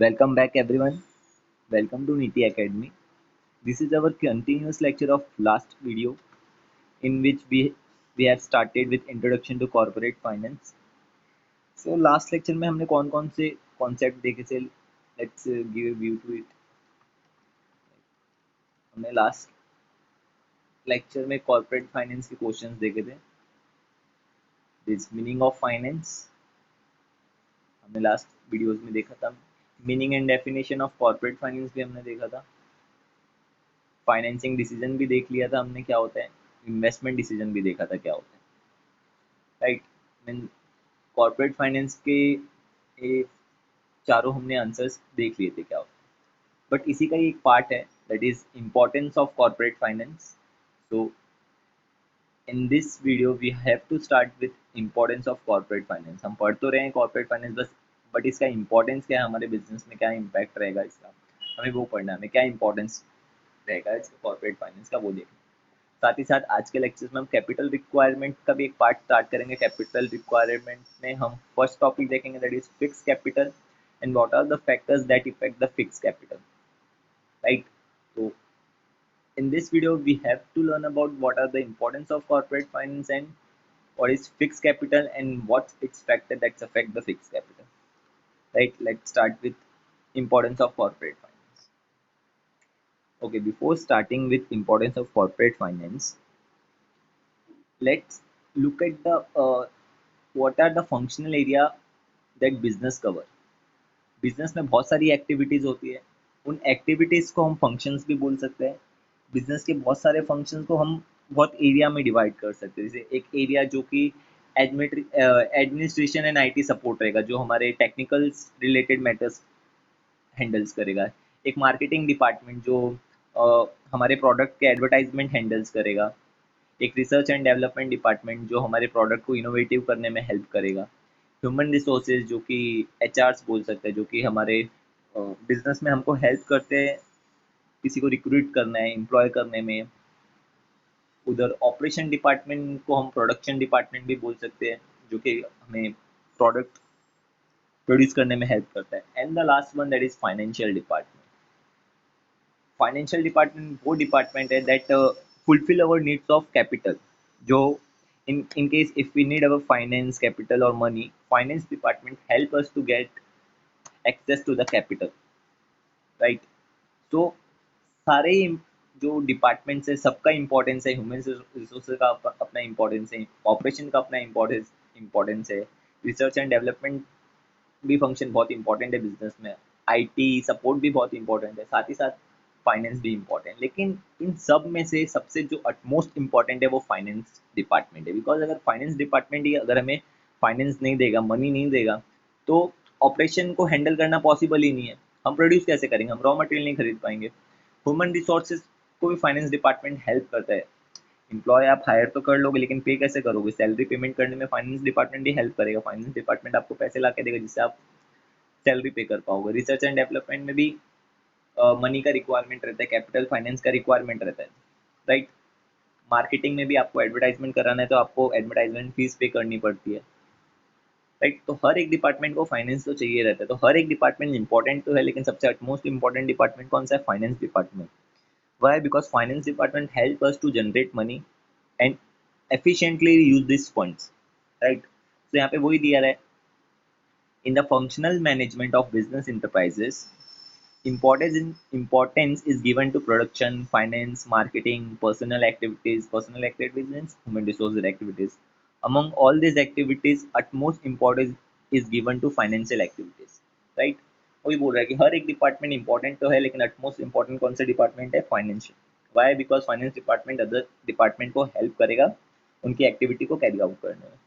Welcome back everyone. Welcome to Niti Academy. This is our continuous lecture of last video in which we have started with introduction to corporate finance. So last lecture में हमने कौन-कौन से concept देखे थे? Let's give a view to it. हमने last lecture में corporate finance के questions देखे थे. दिस मीनिंग ऑफ फाइनेंस हमने लास्ट वीडियोस में देखा था. Meaning and definition of corporate finance भी हमने देखा था. फाइनेंसिंग डिसीजन भी देख लिया था हमने क्या होता है. इन्वेस्टमेंट डिसीजन भी देखा था क्या होता है. राइट. मीन कॉर्पोरेट फाइनेंस के ये चारों हमने आंसर्स देख लिए थे क्या होता है. बट इसी का ही एक पार्ट है that is importance of corporate finance. So in this video we have to start with importance of corporate finance. हम पढ़ तो रहे हैं कॉर्पोरेट फाइनेंस बस, बट इसका इंपॉर्टेंस क्या है हमारे बिजनेस में, क्या इम्पैक्ट रहेगा इसका, हमें वो पढ़ना है. हमें क्या इंपॉर्टेंस रहेगा इसका कॉर्पोरेट फाइनेंस का, वो देखना. साथ ही साथ आज के लेक्चर्स में हम कैपिटल रिक्वायरमेंट का भी एक पार्ट स्टार्ट करेंगे. कैपिटल रिक्वायरमेंट में हम फर्स्ट टॉपिक देखेंगे that is fix capital and what are the factors that effect the fix capital. Right. तो in this video we have to learn about what are the importance of corporate finance and what is fixed capital and what's its factor that affect the fixed capital. Right, let's start with importance of corporate finance. Okay, before starting with importance of corporate finance, let's look at the what are the functional area that business cover. Business में बहुत सारी activities होती है. उन activities को हम functions भी बोल सकते हैं. बिजनेस के बहुत सारे फंक्शंस को हम बहुत एरिया में डिवाइड कर सकते हैं. जैसे एक एरिया जो कि एडमिनिस्ट्रेशन एंड आईटी सपोर्ट रहेगा, जो हमारे टेक्निकल रिलेटेड मैटर्स हैंडल्स करेगा. एक मार्केटिंग डिपार्टमेंट जो हमारे प्रोडक्ट के एडवर्टाइजमेंट हैंडल्स करेगा. एक रिसर्च एंड डेवलपमेंट डिपार्टमेंट जो हमारे प्रोडक्ट को इनोवेटिव करने में हेल्प करेगा. ह्यूमन रिसोर्सेज जो कि एचआरस बोल सकते हैं, जो कि हमारे बिजनेस में हमको हेल्प करते हैं किसी को रिक्रूट करना है, एम्प्लॉय करने में. उधर ऑपरेशन डिपार्टमेंट को हम प्रोडक्शन डिपार्टमेंट भी बोल सकते हैं, जो कि हमें प्रोडक्ट प्रोड्यूस करने में हेल्प करता है. And the last one that is financial department. Financial department वो डिपार्टमेंट है that fulfil our needs of capital. जो in case if we need our finance capital or money, finance department help us to get access to the capital. Right. तो सारे जो departments है सबका importance है. Human resources का अपना importance है, ऑपरेशन का अपना इम्पोर्टेंस है, रिसर्च एंड डेवलपमेंट भी फंक्शन बहुत इंपॉर्टेंट है बिजनेस में, आईटी सपोर्ट भी बहुत इंपॉर्टेंट है, साथ ही साथ फाइनेंस भी इम्पोर्टेंट. लेकिन इन सब में से सबसे जो अटमोस्ट इम्पॉर्टेंट है वो फाइनेंस डिपार्टमेंट है. बिकॉज अगर फाइनेंस डिपार्टमेंट ही अगर हमें फाइनेंस नहीं देगा, मनी नहीं देगा, तो ऑपरेशन को हैंडल करना पॉसिबल ही नहीं है. हम प्रोड्यूस कैसे करेंगे, हम रॉ मटेरियल नहीं खरीद पाएंगे. ह्यूमन रिसोर्सेज को भी फाइनेंस डिपार्टमेंट हेल्प करता है. एम्प्लॉय आप हायर तो कर लोगे, लेकिन पे कैसे करोगे, सैलरी पेमेंट करने में फाइनेंस डिपार्टमेंट ही हेल्प करेगा. फाइनेंस डिपार्टमेंट आपको पैसे ला के देगा जिससे आप सैलरी पे कर पाओगे. रिसर्च एंड डेवलपमेंट में भी मनी का रिक्वायरमेंट रहता है, कैपिटल फाइनेंस का रिक्वायरमेंट रहता है. राइट. मार्केटिंग में भी आपको एडवर्टाइजमेंट कराना है तो आपको एडवर्टाइजमेंट फीस पे करनी पड़ती है. राइट. तो हर एक डिपार्टमेंट को फाइनेंस तो चाहिए रहता है. तो हर एक डिपार्टमेंट इंपॉर्टेंट तो है, लेकिन सबसे मोस्ट इंपॉर्टेंट डिपार्टमेंट कौन सा है, finance department. Why, because finance department help us to generate money and efficiently use these funds. Right. So यहाँ पे वही दिया रहा है. In the functional management of business enterprises, importance is given to production, finance, marketing, personal activities means human resources activities. Among all these activities, utmost importance is given to financial activities. Right. वही बोल रहा है कि हर एक department important तो है, लेकिन utmost important कौन सा डिपार्टमेंट है, financial. Why, because finance department other department को हेल्प करेगा उनकी एक्टिविटी को कैरी आउट करने में.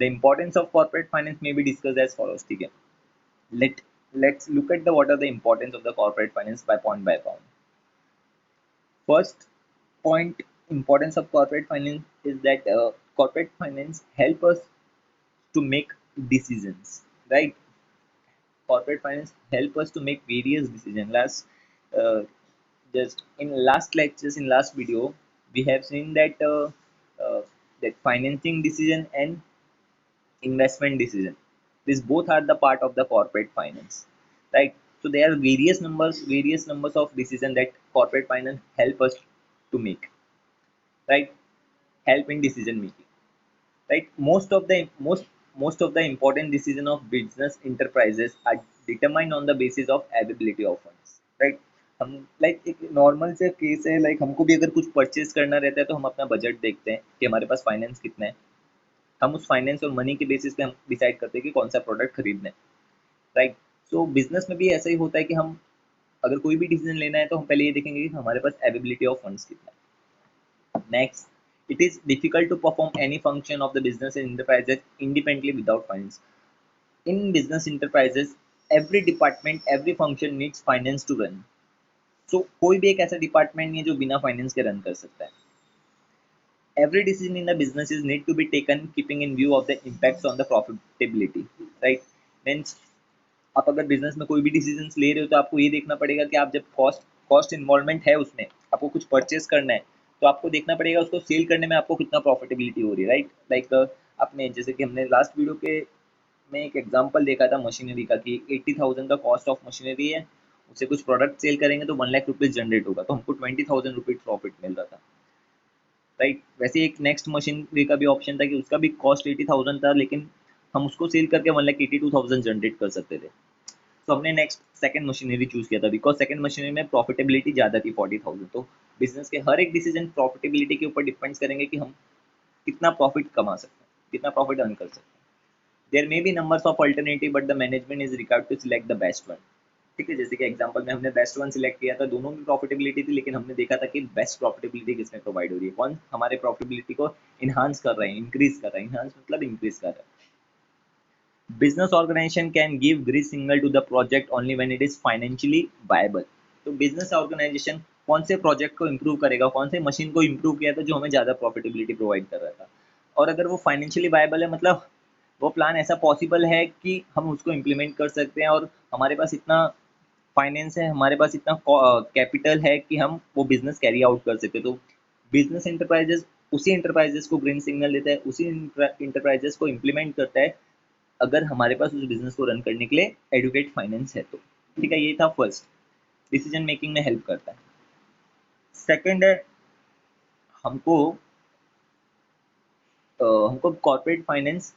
The importance of corporate finance में भी डिस्कस एज फॉलोज. ठीक है. Let's look at the what are the importance of the corporate finance by point. First point, importance of corporate finance is that corporate finance help us to make decisions. Right. Corporate finance help us to make various decisions. Uh, just in last lectures, in last video, we have seen that that financing decision and investment decision, these both are the part of the corporate finance. Right. So there are various numbers of decision that corporate finance help us to make, right? Help in decision making, right? Most of the important decision of business enterprises are determined on the basis of availability of funds, right? हम like एक normal से case है, like हमको भी अगर कुछ purchase करना रहता है तो हम अपना बजट देखते हैं कि हमारे पास फाइनेंस कितना है। हम उस फाइनेंस और मनी के बेसिस पे हम डिसाइड करते हैं कि कौन सा प्रोडक्ट खरीदना है, राइट? सो बिजनेस में भी ऐसा ही होता है कि हम अगर कोई भी डिसीजन लेना है तो हम पहले ये देखेंगे कि हमारे पास अवेलेबिलिटी ऑफ फंड्स कितना है। Next, it is difficult to perform any function of the business enterprises independently without finance. In business enterprises, every department, every function needs finance to run. So कोई भी एक ऐसा डिपार्टमेंट नहीं है जो बिना फाइनेंस के रन कर सकता है। Every decision in the business is need to be taken keeping in view of the impacts on the profitability, right? Means आप अगर बिजनेस में कोई भी डिसीजन ले रहे हो तो आपको ये देखना पड़ेगा कि आप जब कॉस्ट इन्वॉल्वमेंट है उसमें, आपको कुछ परचेस करना है तो आपको देखना पड़ेगा उसको सेल करने में आपको कितना प्रॉफिटेबिलिटी हो रही है, राइट? लाइक आपने जैसे कि हमने लास्ट वीडियो के में एक एग्जांपल देखा था मशीनरी का कि 80,000 का कॉस्ट ऑफ मशीनरी है, उससे कुछ प्रोडक्ट सेल करेंगे तो 1 लाख रुपीज जनरेट होगा, तो हमको 20,000 रुपीज प्रॉफिट मिल रहा था, राइट? वैसे एक नेक्स्ट मशीनरी का भी ऑप्शन था कि उसका भी कॉस्ट 80,000 था, लेकिन हम उसको सेल करके 1,82,000 जनरेट कर सकते थे। तो हमने नेक्स्ट सेकंड मशीनरी चूज किया था बिकॉज सेकंड मशीनरी में प्रॉफिटेबिलिटी ज़्यादा थी 40,000। तो बिजनेस के हर एक डिसीजन प्रॉफिटेबिलिटी के ऊपर डिपेंड्स करेंगे कि हम कितना प्रॉफिट कमा सकते हैं, कितना प्रॉफिट अर्न कर सकते हैं। There may be numbers of alternative but the management is required to select the best one. ठीक है, जैसे कि एग्जांपल में हमने बेस्ट वन सिलेक्ट किया था, दोनों में प्रॉफिटेबिलिटी थी, लेकिन हमने देखा था कि बेस्ट प्रॉफिटेबिलिटी किसमें प्रोवाइड हो रही है, कौन हमारे प्रॉफिटेबिलिटी को इन्हांस कर रहा है, इंक्रीज कर रहा है। इन्हांस मतलब इंक्रीज कर रहा है। Business organization can give green signal to the project only when it is financially viable. तो बिजनेस ऑर्गेनाइजेशन कौन से प्रोजेक्ट को इम्प्रूव करेगा, कौन से मशीन को इम्प्रूव किया था जो हमें ज़्यादा प्रॉफिटेबिलिटी प्रोवाइड कर रहा था, और अगर वो फाइनेंशियली वायबल है मतलब वो प्लान ऐसा पॉसिबल है कि हम उसको इम्प्लीमेंट कर सकते हैं और हमारे पास इतना फाइनेंस है, हमारे पास इतना कैपिटल है कि हम वो बिजनेस कैरी आउट कर सकते हैं। तो बिजनेस इंटरप्राइजेस उसी इंटरप्राइजेस को ग्रीन सिग्नल देता है, उसी इंटरप्राइजेस को इम्प्लीमेंट करता है अगर हमारे पास उस बिजनेस को रन करने के लिए एडुकेट फाइनेंस है तो। ठीक है, ये था फर्स्ट, डिसीजन मेकिंग में हेल्प करता है। सेकंड है हमको हमको कॉर्पोरेट फाइनेंस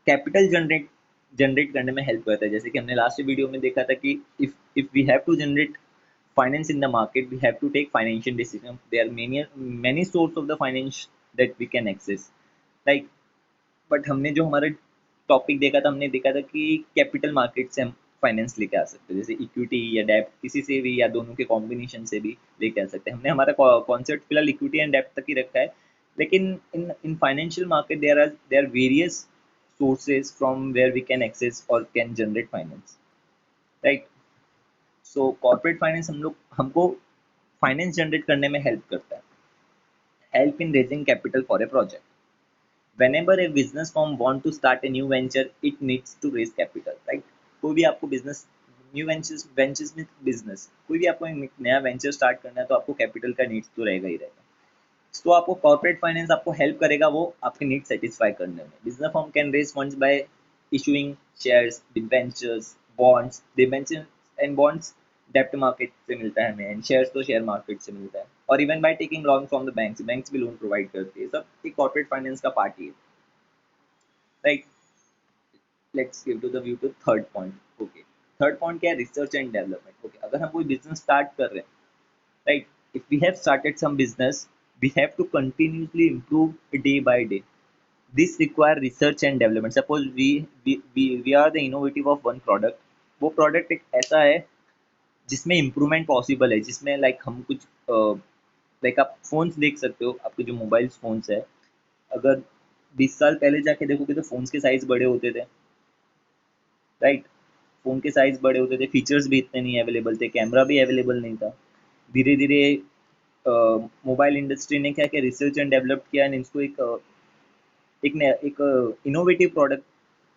कैपिटल जनरेट करने में हेल्प करता है। जैसे कि हमने लास्ट वीडियो में देखा था कि if we have to generate finance in the market, we have to take financial decision. There are many sources of the finance that we can access, like but हमने जो हमारा टॉपिक देखा था, हमने देखा था कि कैपिटल मार्केट से हम फाइनेंस लेके आ सकते हैं, जैसे इक्विटी या डेब्ट किसी से भी या दोनों के कॉम्बिनेशन से भी लेके आ सकते हैं। हमने हमारा कॉन्सेप्ट फिलहाल इक्विटी एंड डेब्ट तक ही रखा है, लेकिन in in financial market there are various sources from where we can access और can generate finance, right? So corporate finance हमको फाइनेंस जनरेट करने में हेल्प करता है। Help in raising capital for a project. Whenever a business firm want to start a new venture, it needs to raise capital, right? कोई भी आपको business new ventures में business कोई भी आपको एक नया वेंचर स्टार्ट करना है तो आपको कैपिटल का नीड्स तो रहेगा ही रहेगा। तो आपको कॉर्पोरेट फाइनेंस आपको हेल्प करेगा वो आपके नीड सेटिस्फाई करने में। Business firm can raise funds by issuing shares, debentures, bonds. Debenture and bonds डेप्ट मार्केट से मिलता है हमें, एंड शेयर्स तो शेयर मार्केट से मिलता है, और even by taking loan from the banks भी लोन प्रोवाइड करती है। सब एक कॉर्पोरेट फाइनेंस का पार्ट ही है, right? Let's give to the view to third point. Okay, third point क्या है? Research and development. ओके, अगर हम कोई बिजनेस स्टार्ट कर रहे हैं, right, if we have started some business, we have to continuously improve day by day. This require research and development. Suppose we are the innovative of one product. वो product एक ऐसा है जिसमें improvement possible है, जिसमें like हम कुछ like आप फोन्स देख सकते हो, आपके जो मोबाइल फोन्स है, अगर 20 साल पहले जाके देखोगे तो फोन्स के साइज बड़े होते थे, राइट? फ़ोन के साइज़ बड़े होते थे, फीचर्स भी इतने नहीं अवेलेबल थे, कैमरा भी अवेलेबल नहीं था। धीरे धीरे मोबाइल इंडस्ट्री ने क्या किया, रिसर्च एंड डेवलप किया एंड इसको एक इनोवेटिव प्रोडक्ट,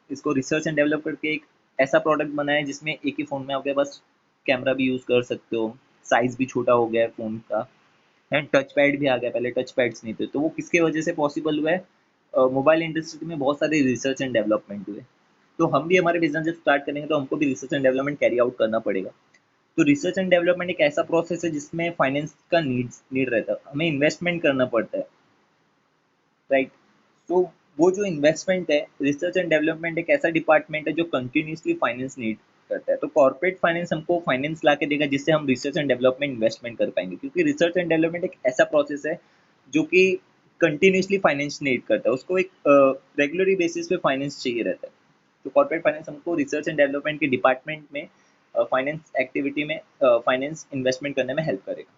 इसको रिसर्च एंड डेवलप करके एक ऐसा प्रोडक्ट बनाया जिसमें एक ही फ़ोन में आपके पास कैमरा भी यूज़ कर सकते हो, साइज़ भी छोटा हो गया है फ़ोन का, एंड टच पैड भी आ गया। पहले टच पैड्स नहीं थे, तो वो किसके वजह से पॉसिबल हुआ है? मोबाइल इंडस्ट्री में बहुत सारे रिसर्च एंड डेवलपमेंट हुए, तो हम भी हमारे बिजनेस जब स्टार्ट करेंगे तो हमको भी research and development carry out करना पड़ेगा। तो रिसर्च एंड डेवलपमेंट एक ऐसा प्रोसेस है जिसमें फाइनेंस का नीड रहता है, हमें इन्वेस्टमेंट करना पड़ता है, राइट। तो वो जो इन्वेस्टमेंट है, रिसर्च एंड डेवलपमेंट एक ऐसा डिपार्टमेंट है जो कंटिन्यूसली फाइनेंस नीड करता है। तो कॉर्पोरेट फाइनेंस हमको फाइनेंस ला के देगा जिससे हम रिसर्च एंड डेवलपमेंट इन्वेस्टमेंट कर पाएंगे, क्योंकि रिसर्च एंड डेवलपमेंट एक ऐसा प्रोसेस है जो कि कंटिन्यूसली फाइनेंस नीड करता है, उसको एक रेगुलरी बेसिस पे फाइनेंस चाहिए रहता है। तो कॉर्पोरेट फाइनेंस हमको रिसर्च एंड डेवलपमेंट के डिपार्टमेंट में फाइनेंस एक्टिविटी में फाइनेंस इन्वेस्टमेंट करने में हेल्प करेगा।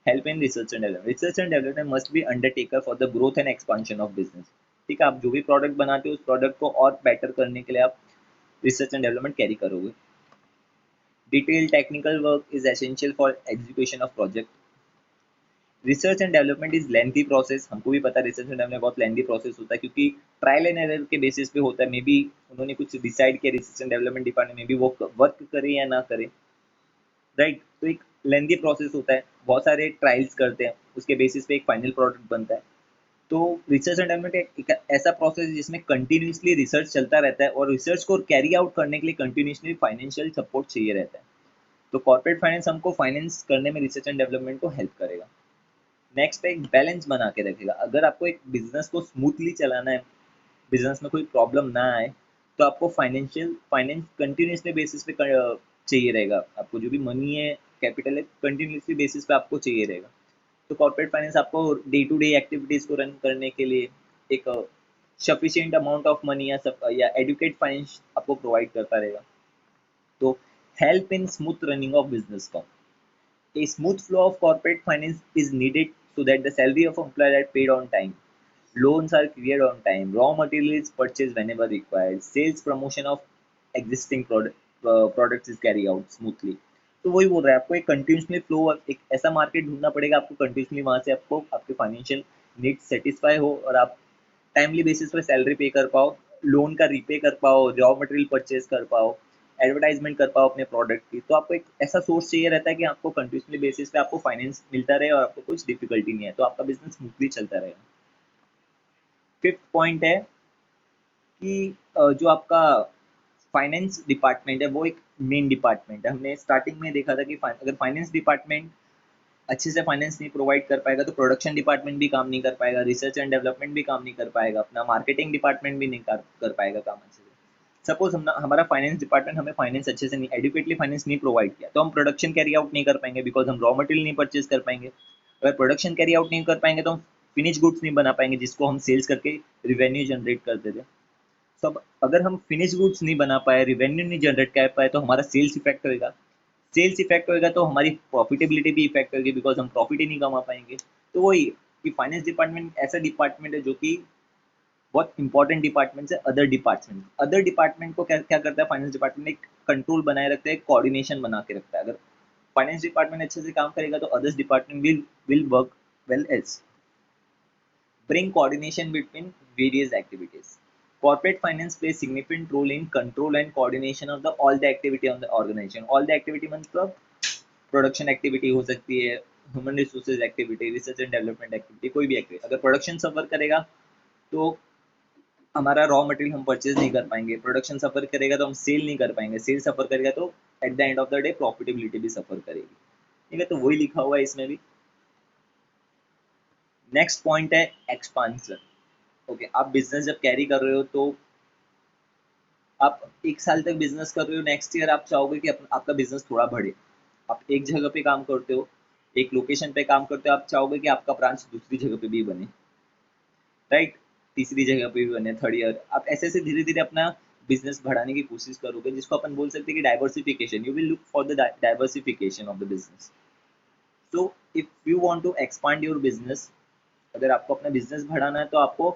Help in research and development, research and development must be Undertaker for the growth and expansion of business. ठीक है, आप जो भी प्रोडक्ट बनाते हो उस प्रोडक्ट को और बेटर करने के लिए आप रिसर्च एंड डेवलपमेंट कैरी करोगे। Detail technical work is essential for execution of project. Research and development is lengthy process, हमको भी पता है रिसर्च एंड डेवलपमेंट बहुत लेंथी प्रोसेस होता है, क्योंकि ट्रायल एंड एरर के बेसिस पे होता है। मे बी उन्होंने कुछ डिसाइड किया रिसर्च एंड डेवलपमेंट डिपार्टमेंट में भी वो वर्क करे या ना करे, राइट। तो एक लेंथी प्रोसेस होता है, बहुत सारे ट्रायल्स करते हैं, उसके बेसिस पे एक फाइनल प्रोडक्ट बनता है। तो रिसर्च एंड डेवलपमेंट एक ऐसा प्रोसेस है जिसमें कंटिन्यूसली रिसर्च चलता रहता है और रिसर्च को कैरी आउट करने के लिए कंटिन्यूसली फाइनेंशियल सपोर्ट चाहिए रहता है। तो कॉर्पोरेट फाइनेंस हमको फाइनेंस करने में रिसर्च एंड डेवलपमेंट को हेल्प करेगा। नेक्स्ट पे एक बैलेंस बना के रखेगा। अगर आपको एक बिजनेस को स्मूथली चलाना है, बिजनेस में कोई प्रॉब्लम ना आए, तो आपको फाइनेंस कंटिन्यूसली बेसिस पे चाहिए रहेगा। आपको जो भी मनी है, कैपिटल है, कंटिन्यूसली बेसिस पे आपको चाहिए रहेगा। तो कॉर्पोरेट फाइनेंस आपको डे टू डे एक्टिविटीज़ को रन करने के लिए एक सफिशिएंट अमाउंट ऑफ मनी या एडुकेट फाइनेंस आपको प्रोवाइड करता रहेगा। तो help in smooth running of business का, a smooth flow of corporate finance is needed so that the salary of employees are paid on time, loans are cleared on time, raw material is purchased whenever required, sales promotion of existing products is carried out smoothly। तो वही बोल रहा है, आपको एक continuously flow, एक ऐसा market ढूंढना पड़ेगा आपको कंटिन्यूसली, वहां से आपको आपके फाइनेंशियल नीड्स सेटिस्फाई हो और आप टाइमली बेसिस पे सैलरी पे कर पाओ, लोन का रीपे कर पाओ, रॉ मटेरियल परचेज कर पाओ, एडवर्टाइजमेंट कर पाओ अपने प्रोडक्ट की। तो आपको एक ऐसा सोर्स चाहिए रहता है कि आपको कंटिन्यूसली बेसिस पे आपको फाइनेंस मिलता रहे और आपको कुछ डिफिकल्टी नहीं है, तो आपका बिजनेस स्मूथली चलता रहेगा। फिफ्थ पॉइंट है कि जो आपका फाइनेंस डिपार्टमेंट है वो एक मेन डिपार्टमेंट है। हमने स्टार्टिंग में देखा था कि अगर फाइनेंस डिपार्टमेंट अच्छे से फाइनेंस नहीं प्रोवाइड कर पाएगा तो प्रोडक्शन डिपार्टमेंट भी काम नहीं कर पाएगा, रिसर्च एंड डेवलपमेंट भी काम नहीं कर पाएगा, अपना मार्केटिंग डिपार्टमेंट भी नहीं कर पाएगा काम अच्छे से। सपोज हमारा फाइनेंस डिपार्टमेंट हमें फाइनेंस अच्छे से नहीं, एडुकेटली फाइनेंस नहीं प्रोवाइड किया, तो हम प्रोडक्शन कैरी आउट नहीं कर पाएंगे, बिकॉज हम रॉ मटेरियल नहीं परचेज कर पाएंगे। अगर प्रोडक्शन कैरी आउट नहीं कर पाएंगे तो हम फिनिश गुड्स नहीं बना पाएंगे जिसको हम सेल्स करके रिवेन्यू जनरेट करते थे। तो अब अगर हम फिनिश गुड्स नहीं बना पाए, रिवेन्यू नहीं जनरेट कर पाए, तो हमारा सेल्स इफेक्ट होएगा। सेल्स इफेक्ट होएगा तो हमारी प्रॉफिटेबिलिटी भी इफेक्ट होगी, बिकॉज हम प्रॉफिट ही नहीं कमा पाएंगे। तो वही कि फाइनेंस डिपार्टमेंट ऐसा डिपार्टमेंट है जो कि बहुत इंपॉर्टेंट डिपार्टमेंट है। अदर डिपार्टमेंट को क्या क्या करता है, फाइनेंस डिपार्टमेंट एक कंट्रोल बनाए रखता है, कोऑर्डिनेशन बना के रखता है। अगर फाइनेंस डिपार्टमेंट अच्छे से काम करेगा तो others department will work well else. Bring coordination between various activities. Corporate finance plays significant role in control and coordination of the all the activity on the organization. All the activity मतलब production activity हो सकती है, human resources activity, research and development activity, कोई भी activity. अगर production सफर करेगा तो हमारा रॉ मटेरियल हम परचेज नहीं कर पाएंगे, प्रोडक्शन सफर करेगा तो हम सेल नहीं कर पाएंगे, सेल सफर करेगा तो at the end of the day profitability भी सफर करेगी। ठीक है, तो वही लिखा हुआ है इसमें भी। नेक्स्ट पॉइंट है एक्सपांसन। ओके, आप बिजनेस जब कैरी कर रहे हो तो आप एक साल तक बिजनेस कर रहे हो, नेक्स्ट ईयर आप चाहोगे कि आपका बिजनेस थोड़ा बढ़े। आप एक जगह पे काम करते हो, एक लोकेशन पे काम करते हो, आप चाहोगे कि आपका ब्रांच दूसरी जगह पे भी बने, राइट, तीसरी जगह पे भी बने, थर्ड ईयर आप ऐसे ऐसे धीरे धीरे अपना बिजनेस बढ़ाने की कोशिश करोगे, जिसको अपन बोल सकते हैं कि diversification. You will look for the diversification of the business. So if you want to expand your business, अगर आपको अपना बिजनेस बढ़ाना है तो आपको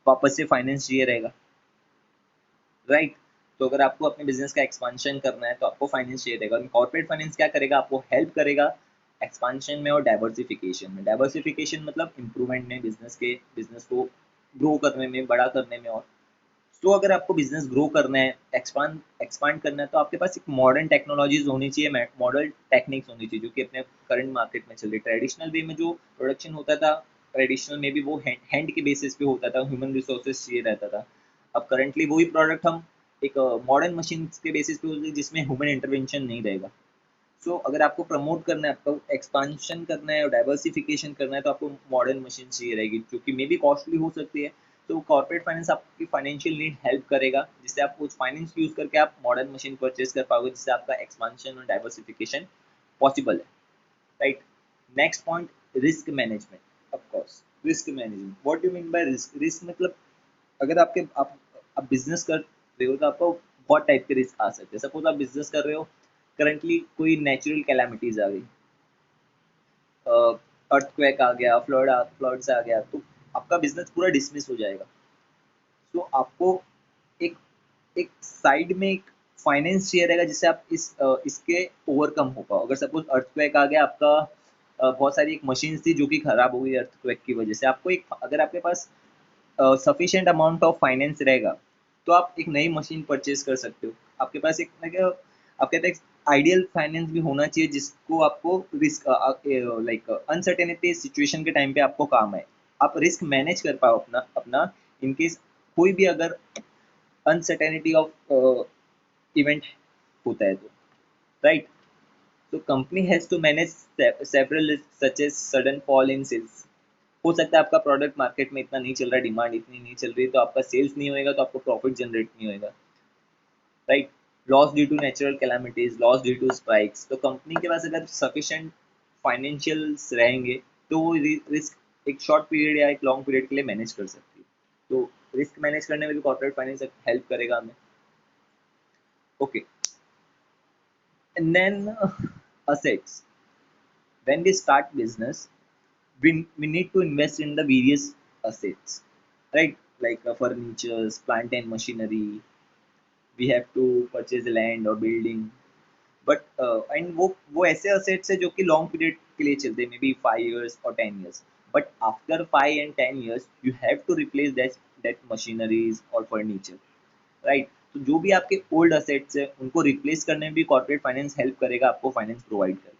वापस से फाइनेंस चाहिए रहेगा, राइट। तो अगर आपको अपने बिजनेस का एक्सपांशन करना है तो आपको फाइनेंस चाहिए रहेगा। कॉर्पोरेट फाइनेंस क्या करेगा, आपको हेल्प करेगा एक्सपांशन में और डाइवर्सिफिकेशन में। डाइवर्सिफिकेशन मतलब इंप्रूवमेंट में, बिजनेस को ग्रो करने में, बड़ा करने में। और तो अगर आपको बिजनेस ग्रो करना है, एक्सपांड करना है, तो आपके पास एक मॉडर्न टेक्नोलॉजीज होनी चाहिए, मॉडर्न टेक्निक्स होनी चाहिए जो कि अपने करंट मार्केट में चल रही। ट्रेडिशनल वे में जो प्रोडक्शन होता था, ट्रेडिशनल में भी वो हैंड के बेसिस पे होता था, ह्यूमन रिसोर्सेज चाहिए रहता था। अब करंटली वही प्रोडक्ट हम एक मॉडर्न मशीन के बेसिस पे होगी जिसमें ह्यूमन इंटरवेंशन नहीं रहेगा। सो अगर आपको प्रमोट करना है, आपको एक्सपांशन करना है और डाइवर्सिफिकेशन करना है, तो आपको मॉडर्न मशीन चाहिए रहेगी, जो कि मे बी कॉस्टली हो सकती है। तो कॉर्पोरेट फाइनेंस आपकी फाइनेंशियल नीड हेल्प करेगा, जिससे आप उस फाइनेंस यूज करके आप मॉडर्न मशीन परचेज कर पाओगे, जिससे आपका एक्सपांशन और डाइवर्सिफिकेशन पॉसिबल है, right. Next point, risk management. Of course risk management, what you mean by risk? Risk मतलब अगर आप बिजनेस कर रहे हो तो आपको बहुत टाइप के रिस्क आ सकते हैं। सपोज आप बिजनेस कर रहे हो, करंटली कोई नेचुरल कैलामिटीज आ गई, अर्थक्वेक आ गया, फ्लड्स आ गया, तो आपका बिजनेस पूरा डिसमिस हो जाएगा। तो आपको एक एक साइड में एक फाइनेंस चाहिए रहेगा, जिससे आप इसके ओवरकम हो पाओ। अगर सपोज अर्थक्वेक आ गया, आपका बहुत सारी एक मशीन थी जो कि खराब हो गई अर्थक्वेक की वजह से, आपको एक, अगर आपके पास सफिशिएंट अमाउंट ऑफ फाइनेंस रहेगा, तो आप एक नई मशीन परचेज कर सकते हो। आपके पास एक आपके पास आइडियल फाइनेंस भी होना चाहिए, जिसको आपको रिस्क लाइक अनसर्टेनिटी सिचुएशन के टाइम पे आपको काम आए, आप रिस्क मैनेज कर पाओ अपना अपना इनकेस कोई भी अगर अनसर्टेनिटी ऑफ इवेंट होता है तो, राइट। तो company has to manage several risk such as sudden fall in sales. हो सकता है आपका प्रोडक्ट मार्केट में इतना नहीं चल रहा है, डिमांड इतनी नहीं चल रही, तो आपका सेल्स नहीं होएगा, तो आपको प्रॉफिट जनरेट नहीं होएगा, right. Loss due to natural calamities, loss due to strikes. तो कंपनी के पास अगर सफिशिएंट फाइनेंशियल्स रहेंगे, तो वो रिस्क एक शॉर्ट पीरियड या एक लॉन्ग पीरियड के लिए मैनेज कर सकती है। तो रिस्क मैनेज करने में भी कॉर्पोरेट फाइनेंस हेल्प करेगा हमें। Okay, and then assets. When we start business, we need to invest in the various assets, right? Like furnitures, plant and machinery. We have to purchase land or building. But and वो ऐसे assets है जो कि long period के लिए चलते हैं, may be 5 years और 10 years। But after 5 and 10 years you have to replace that machineries और फर्नीचर, राइट। तो जो भी आपके ओल्ड असेट्स है उनको रिप्लेस करने में भी कॉर्पोरेट फाइनेंस हेल्प करेगा, आपको फाइनेंस प्रोवाइड करके।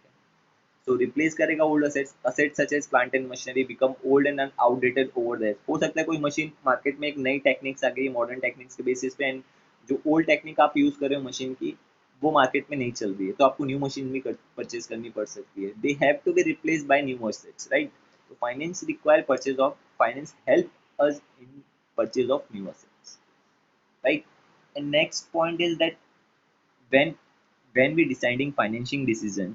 So replace करेगा old assets such as plant and machinery become old and outdated over there। हो सकता है कोई मशीन मार्केट में एक नई टेक्निक्स आ गई, मॉडर्न टेक्निक्स के बेसिस पे, एंड जो ओल्ड टेक्निक आप यूज कर रहे हो मशीन की, वो मार्केट में नहीं चल रही है, तो आपको न्यू मशीन भी परचेज करनी पड़ सकती है। They have to be replace by new assets, right. तो finance require purchase of finance help us in purchase of new assets, right? And next point is that when when we deciding financing decision,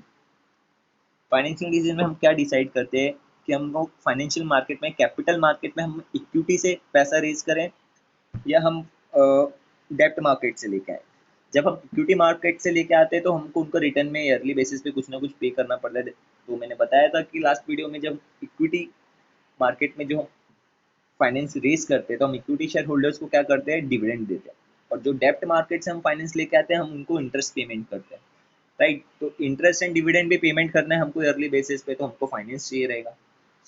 financial decision में हम क्या decide करते हैं कि हम लोग financial market में, कैपिटल मार्केट में हम इक्विटी से पैसा रेज करें, या हम डेप्ट मार्केट से लेके आए। जब हम इक्विटी मार्केट से लेके आते हैं तो हमको उनको रिटर्न में ईयरली बेसिस पे कुछ ना कुछ पे करना पड़ता है। तो मैंने बताया था कि लास्ट वीडियो में, जब इक्विटी मार्केट में जो हम फाइनेंस रेज करते हैं, तो हम इक्विटी शेयर होल्डर्स को क्या करते हैं, डिविडेंड देते हैं। और जो डेप्ट मार्केट से हम फाइनेंस लेके आते हैं, हम उनको इंटरेस्ट पेमेंट करते हैं, राइट। तो इंटरेस्ट एंड डिविडेंड भी पेमेंट करना है हमको ईयरली बेसिस पे, तो हमको फाइनेंस चाहिए रहेगा।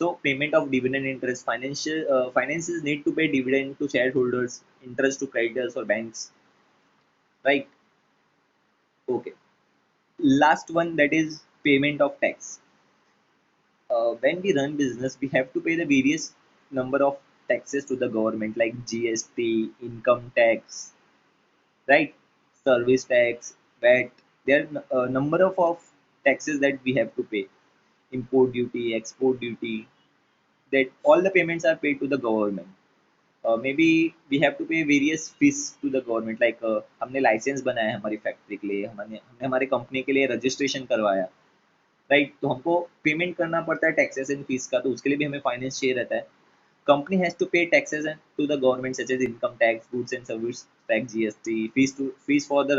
So payment of dividend interest, financial finances need to pay dividend to share holders, interest to creditors और banks, right. Okay, last one, that is payment of tax. When we run business, we have to pay the various number of taxes to the government, like GST, income tax, right? Service tax, VAT. There are a number of taxes that we have to pay. Import duty, export duty. That all the payments are paid to the government. Maybe we have to pay various fees to the government, like हमने licence बनाया है हमारी factory के लिए, हमने हमने हमारी company के लिए रजिस्ट्रेशन करवाया, राइट। तो हमको पेमेंट करना पड़ता है टैक्सेस एंड फीस का, तो उसके लिए भी हमें फाइनेंस चाहिए रहता है। Company has to pay taxes to the government such as income tax, goods and service tax, GST, fees for the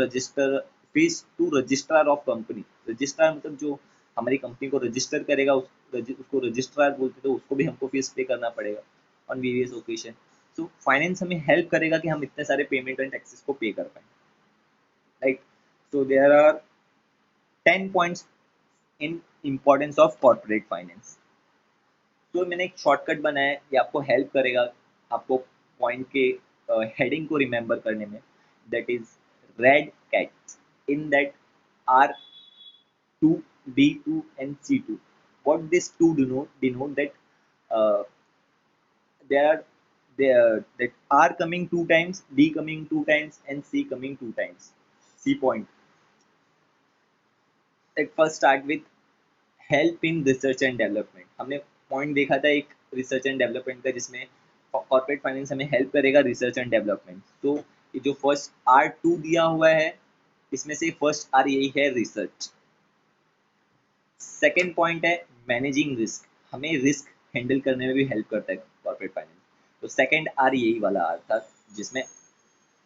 fees to registrar of company। Registrar मतलब जो हमारी कंपनी को रजिस्टर करेगा, उसको रजिस्ट्रार बोलते, तो उसको भी हमको फीस पे करना पड़ेगा on various occasion. So finance हमें हेल्प करेगा कि हम इतने सारे पेमेंट एंड टैक्सेस को पे कर पाए, right. So there are 10 points in importance of corporate finance. तो मैंने एक शॉर्टकट बनाया है, ये आपको हेल्प करेगा आपको पॉइंट के हेडिंग को रिमेंबर करने में। That is red cat, in that are two, D2 and C2। what this two denote that there are that R coming two times, D coming two times, and C coming two times. C point. Let first start with help in research and development. हमने point देखा था एक research and development का, जिसमें corporate finance हमें help करेगा research and development. तो ये जो फर्स्ट R2 दिया हुआ है, इसमें से फर्स्ट R यही है, रिसर्च. सेकेंड पॉइंट है मैनेजिंग रिस्क. हमें रिस्क हैंडल करने में भी हेल्प करता है कॉर्पोरेट फाइनेंस. तो सेकेंड R यही वाला R था, जिसमें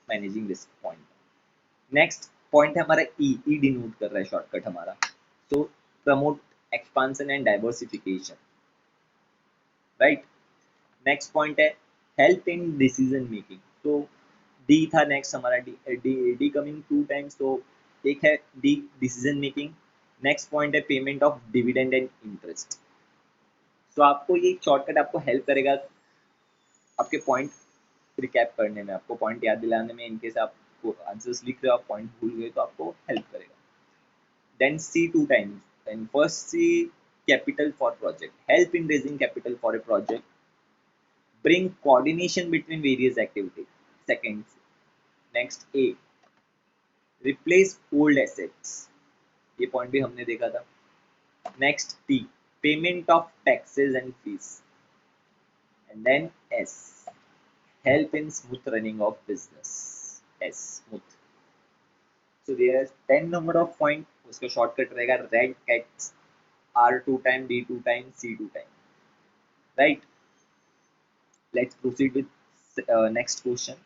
managing risk point. Next point है हमारा ई डिनोट कर रहा है शॉर्टकट हमारा. तो promote expansion and diversification, right. Next point है हेल्प इन डिसीजन मेकिंग. तो डी था नेक्स्ट हमारा, डी कमिंग टू टाइम्स. तो एक है D decision making. Next point है payment of dividend and interest. तो आपको ये शॉर्टकट आपको हेल्प करेगा आपके पॉइंट रिकैप करने में, आपको पॉइंट याद दिलाने में. इनकेस आप आंसर्स लिख रहे हो, आप पॉइंट भूल गए, तो आपको हेल्प करेगा. Then C two times. Then first C, capital for project. Help in raising capital for a project. Bring coordination between various activities. Second C. Next A. Replace old assets. ये point भी हमने देखा था. Next T. Payment of taxes and fees. And then S. Help in smooth running of business. S. Smooth. So there is 10 number of point. उसका shortcut रहेगा red cats, R2 time, D2 time, C2 time. Right? Let's proceed with next question.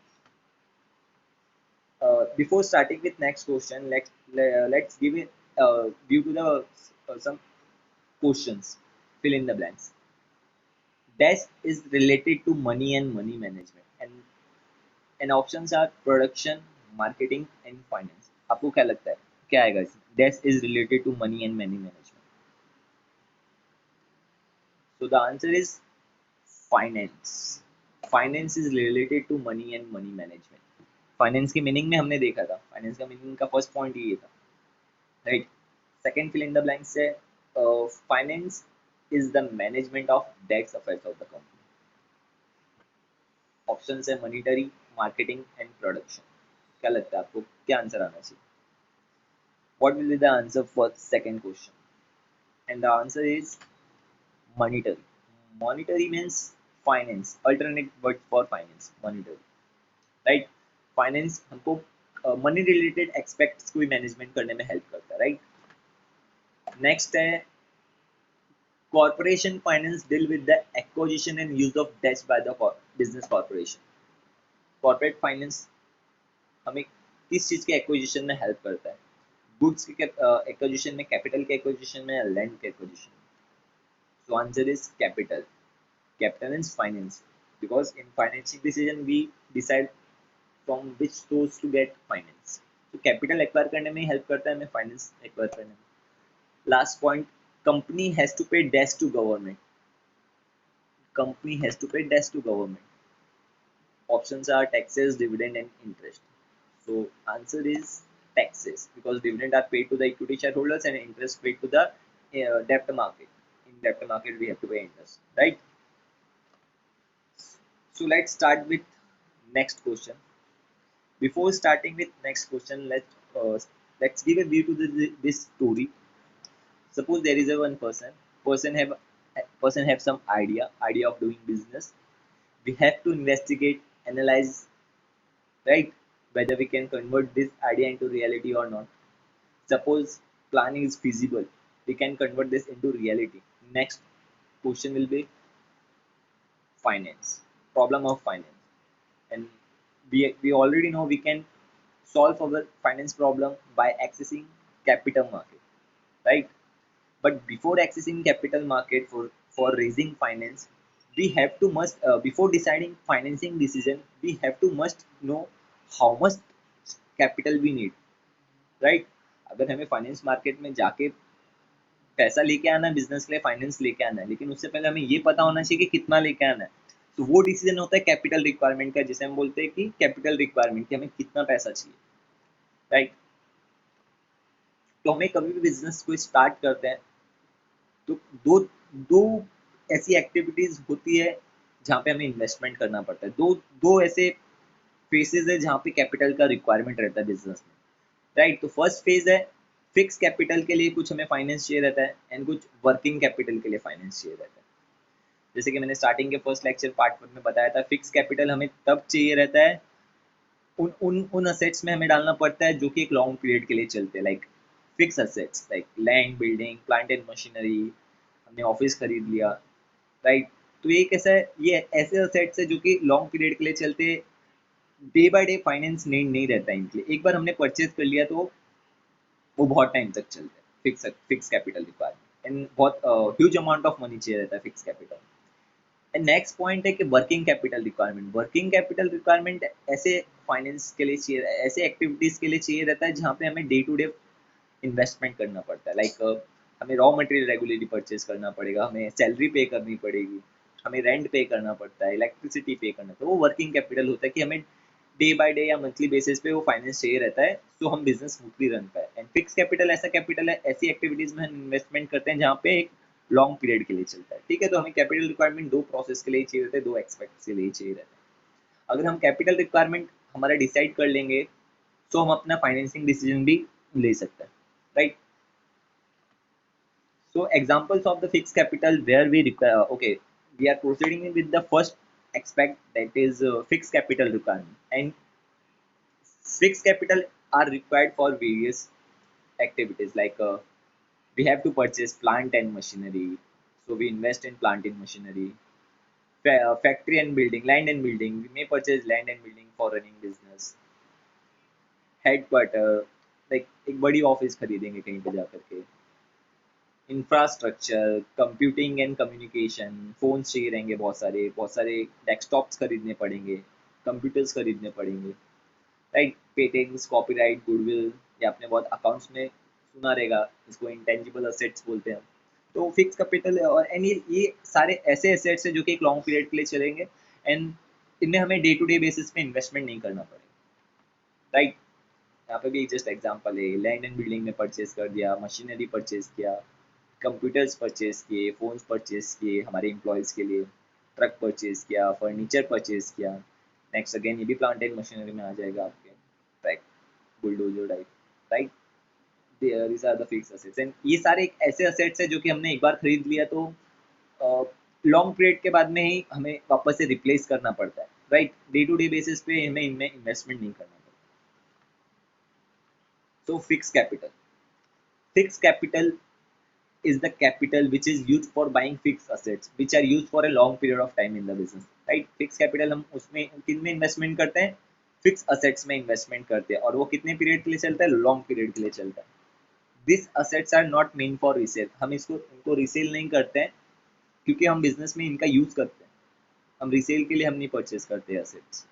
Before starting with next question, let's give it view to the some questions. Fill in the blanks. Dash is related to money and money management, and options are production, marketing, and finance. आपको क्या लगता है क्या आएगा इसमें? Dash is related to money and money management. So the answer is finance. Finance is related to money and money management. Finance की meaning में हमने देखा था, फाइनेंस का मीनिंग का फर्स्ट पॉइंट ये था, right. Second fill in the blanks है finance is the management of debts affairs of the company. Option है मॉनिटरी, मार्केटिंग एंड प्रोडक्शन. क्या लगता है आपको क्या आंसर आना चाहिए? What will be the answer for second question? And the answer is monetary. Monetary means finance, alternate word for finance, monetary, right. Finance हमको money related expects को भी मैनेजमेंट करने में हेल्प करता है, राइट. नेक्स्ट है corporation finance deal with the acquisition and use of debts by the business corporation. Corporate finance हमें किस चीज के एक्विजिशन में हेल्प करता है? गुड्स के एक्विजिशन में, कैपिटल के एक्विजिशन में, या लैंड के एक्विजिशन में? So answer is capital. Capital means finance, because in financial decision we decide from which source to get finance. तो कैपिटल एक्वायर करने में हेल्प करता है हमें फाइनेंस एक्वायर करने में. Last point, company has to pay debts to government. Company has to pay debts to government. Options are taxes, dividend and interest. So answer is taxes, because dividend are paid to the equity shareholders and interest paid to the debt market. In debt market we have to pay interest, right? So let's start with next question. Before starting with next question, let's give a view to this story. Suppose there is a one person have some idea of doing business. We have to investigate, analyze, right, whether we can convert this idea into reality or not. Suppose planning is feasible, we can convert this into reality. Next question will be finance, problem of finance. And we already know we can solve our finance problem by accessing capital market, right? But before accessing capital market for raising finance, we have to must before deciding financing decision, we have to must know how much capital we need, right? अगर हमें finance market में जाके पैसा लेके आना है, business के लिए फाइनेंस लेके आना है, लेकिन उससे पहले हमें ये पता होना चाहिए कि कितना लेके आना है. तो वो डिसीजन होता है कैपिटल रिक्वायरमेंट का, जिसे हम बोलते हैं कि कैपिटल रिक्वायरमेंट, कि हमें कितना पैसा चाहिए, राइट. तो हमें कभी भी बिजनेस को स्टार्ट करते हैं तो दो दो ऐसी एक्टिविटीज होती है जहाँ पे हमें इन्वेस्टमेंट करना पड़ता है। दो दो ऐसे फेजेस है जहाँ पे कैपिटल का रिक्वायरमेंट रहता है बिजनेस में, राइट। तो फर्स्ट फेज है फिक्स कैपिटल के लिए कुछ हमें फाइनेंस चाहिए रहता है, एंड कुछ वर्किंग कैपिटल के लिए फाइनेंस चाहिए रहता है। जैसे कि मैंने स्टार्टिंग के फर्स्ट लेक्चर पार्ट 1 में बताया था, फिक्स कैपिटल हमें तब चाहिए रहता है उन उन उन असेट्स में हमें डालना पड़ता है जो कि एक लॉन्ग पीरियड के लिए चलते हैं, like fix assets like land, building, plant and machinery. हमने ऑफिस खरीद लिया, राइट। तो ये कैसा है, ये ऐसे असेट्स है जो कि लॉन्ग पीरियड के लिए चलते, day by day finance need नहीं रहता है इनके लिए। एक बार हमने परचेज कर लिया तो वो बहुत टाइम तक चलता है। Fix fix capital requirement and बहुत ह्यूज अमाउंट ऑफ मनी चाहिए रहता है fix capital. And next point है कि working capital requirement. Working capital requirement ऐसे फाइनेंस के लिए चाहिए, ऐसे एक्टिविटीज के लिए चाहिए रहता है जहाँ पे हमें डे टू डे इन्वेस्टमेंट करना पड़ता है, लाइक हमें रॉ मटेरियल रेगुलरली परचेज करना पड़ेगा, हमें सैलरी पे करनी पड़ेगी, हमें रेंट पे करना पड़ता है, इलेक्ट्रिसिटी पे करना, तो वो वर्किंग कैपिटल होता है कि हमें डे बाय डे या मंथली बेसिस पे वो फाइनेंस चाहिए रहता है, तो हम बिजनेस स्मूथली रन पाए। एंड फिक्स कैपिटल ऐसा कैपिटल है, ऐसी एक्टिविटीज में हम इन्वेस्टमेंट करते हैं जहाँ पे एक लॉन्ग पीरियड के लिए चलता है, ठीक है। तो हमें कैपिटल रिक्वायरमेंट दो प्रोसेस के लिए चाहिए रहते हैं, दो एक्सपेक्ट के लिए चाहिए रहता है। अगर हम कैपिटल रिक्वायरमेंट हमारा डिसाइड कर लेंगे तो हम अपना फाइनेंसिंग डिसीजन भी ले सकते हैं, right. So examples of the fixed capital where we require, okay, we are proceeding with the first aspect, that is fixed capital requirement. And fixed capital are required for various activities, like we have to purchase plant and machinery, so we invest in plant and machinery. Factory and building, land and building, we may purchase land and building for running business. Headquarter, like एक बड़ी office खरीदेंगे कहीं पे जा करके। Infrastructure, computing and communication, phones चाहिए रहेंगे, बहुत सारे डेस्कटॉप्स खरीदने पड़ेंगे, कंप्यूटर्स खरीदने पड़ेंगे, राइट। पेटेंट्स, कॉपीराइट, गुडविल, ये आपने बहुत अकाउंट्स में सुना रहेगा, इसको इंटेंजिबल असेट्स बोलते हैं। तो फिक्स कैपिटल और एंड ये सारे ऐसे एसेट्स हैं जो कि एक लॉन्ग पीरियड के लिए चलेंगे, एंड इनमें हमें डे टू डे बेसिस पे इन्वेस्टमेंट नहीं करना पड़ेगा, राइट। यहाँ पे भी एक जस्ट एग्जांपल है, लैंड एंड बिल्डिंग में परचेज कर दिया, मशीनरी परचेज किया, कंप्यूटर्स परचेज किए, फ़ोन्स परचेज किए हमारे एम्प्लॉयज़ के लिए, ट्रक परचेज किया, फर्नीचर परचेज किया। नेक्स्ट अगेन ये भी प्लांट एंड मशीनरी में आ जाएगा आपके, track, bulldozer type, right. These are the fix assets, and ये सारे एक ऐसे असेट्स है जो कि हमने एक बार खरीद लिया तो लॉन्ग पीरियड के बाद में ही हमें वापस से रिप्लेस करना पड़ता है, right. Day to day basis पे हमें इनमें इन्वेस्टमेंट नहीं करना पड़ता। तो fix capital is the capital which is used for buying fixed assets which are used for a long period of time in the business, right। fixed capital हम उसमें किन में इन्वेस्टमेंट करते हैं, फिक्स असेट्स में इन्वेस्टमेंट करते हैं, और वो कितने पीरियड के लिए चलता है, लॉन्ग पीरियड के लिए चलता है। This assets are not meant for resale, हम इसको इनको रीसेल नहीं करते हैं क्योंकि हम बिजनेस में इनका यूज करते हैं, हम रीसेल के लिए हम नहीं परचेज करते assets.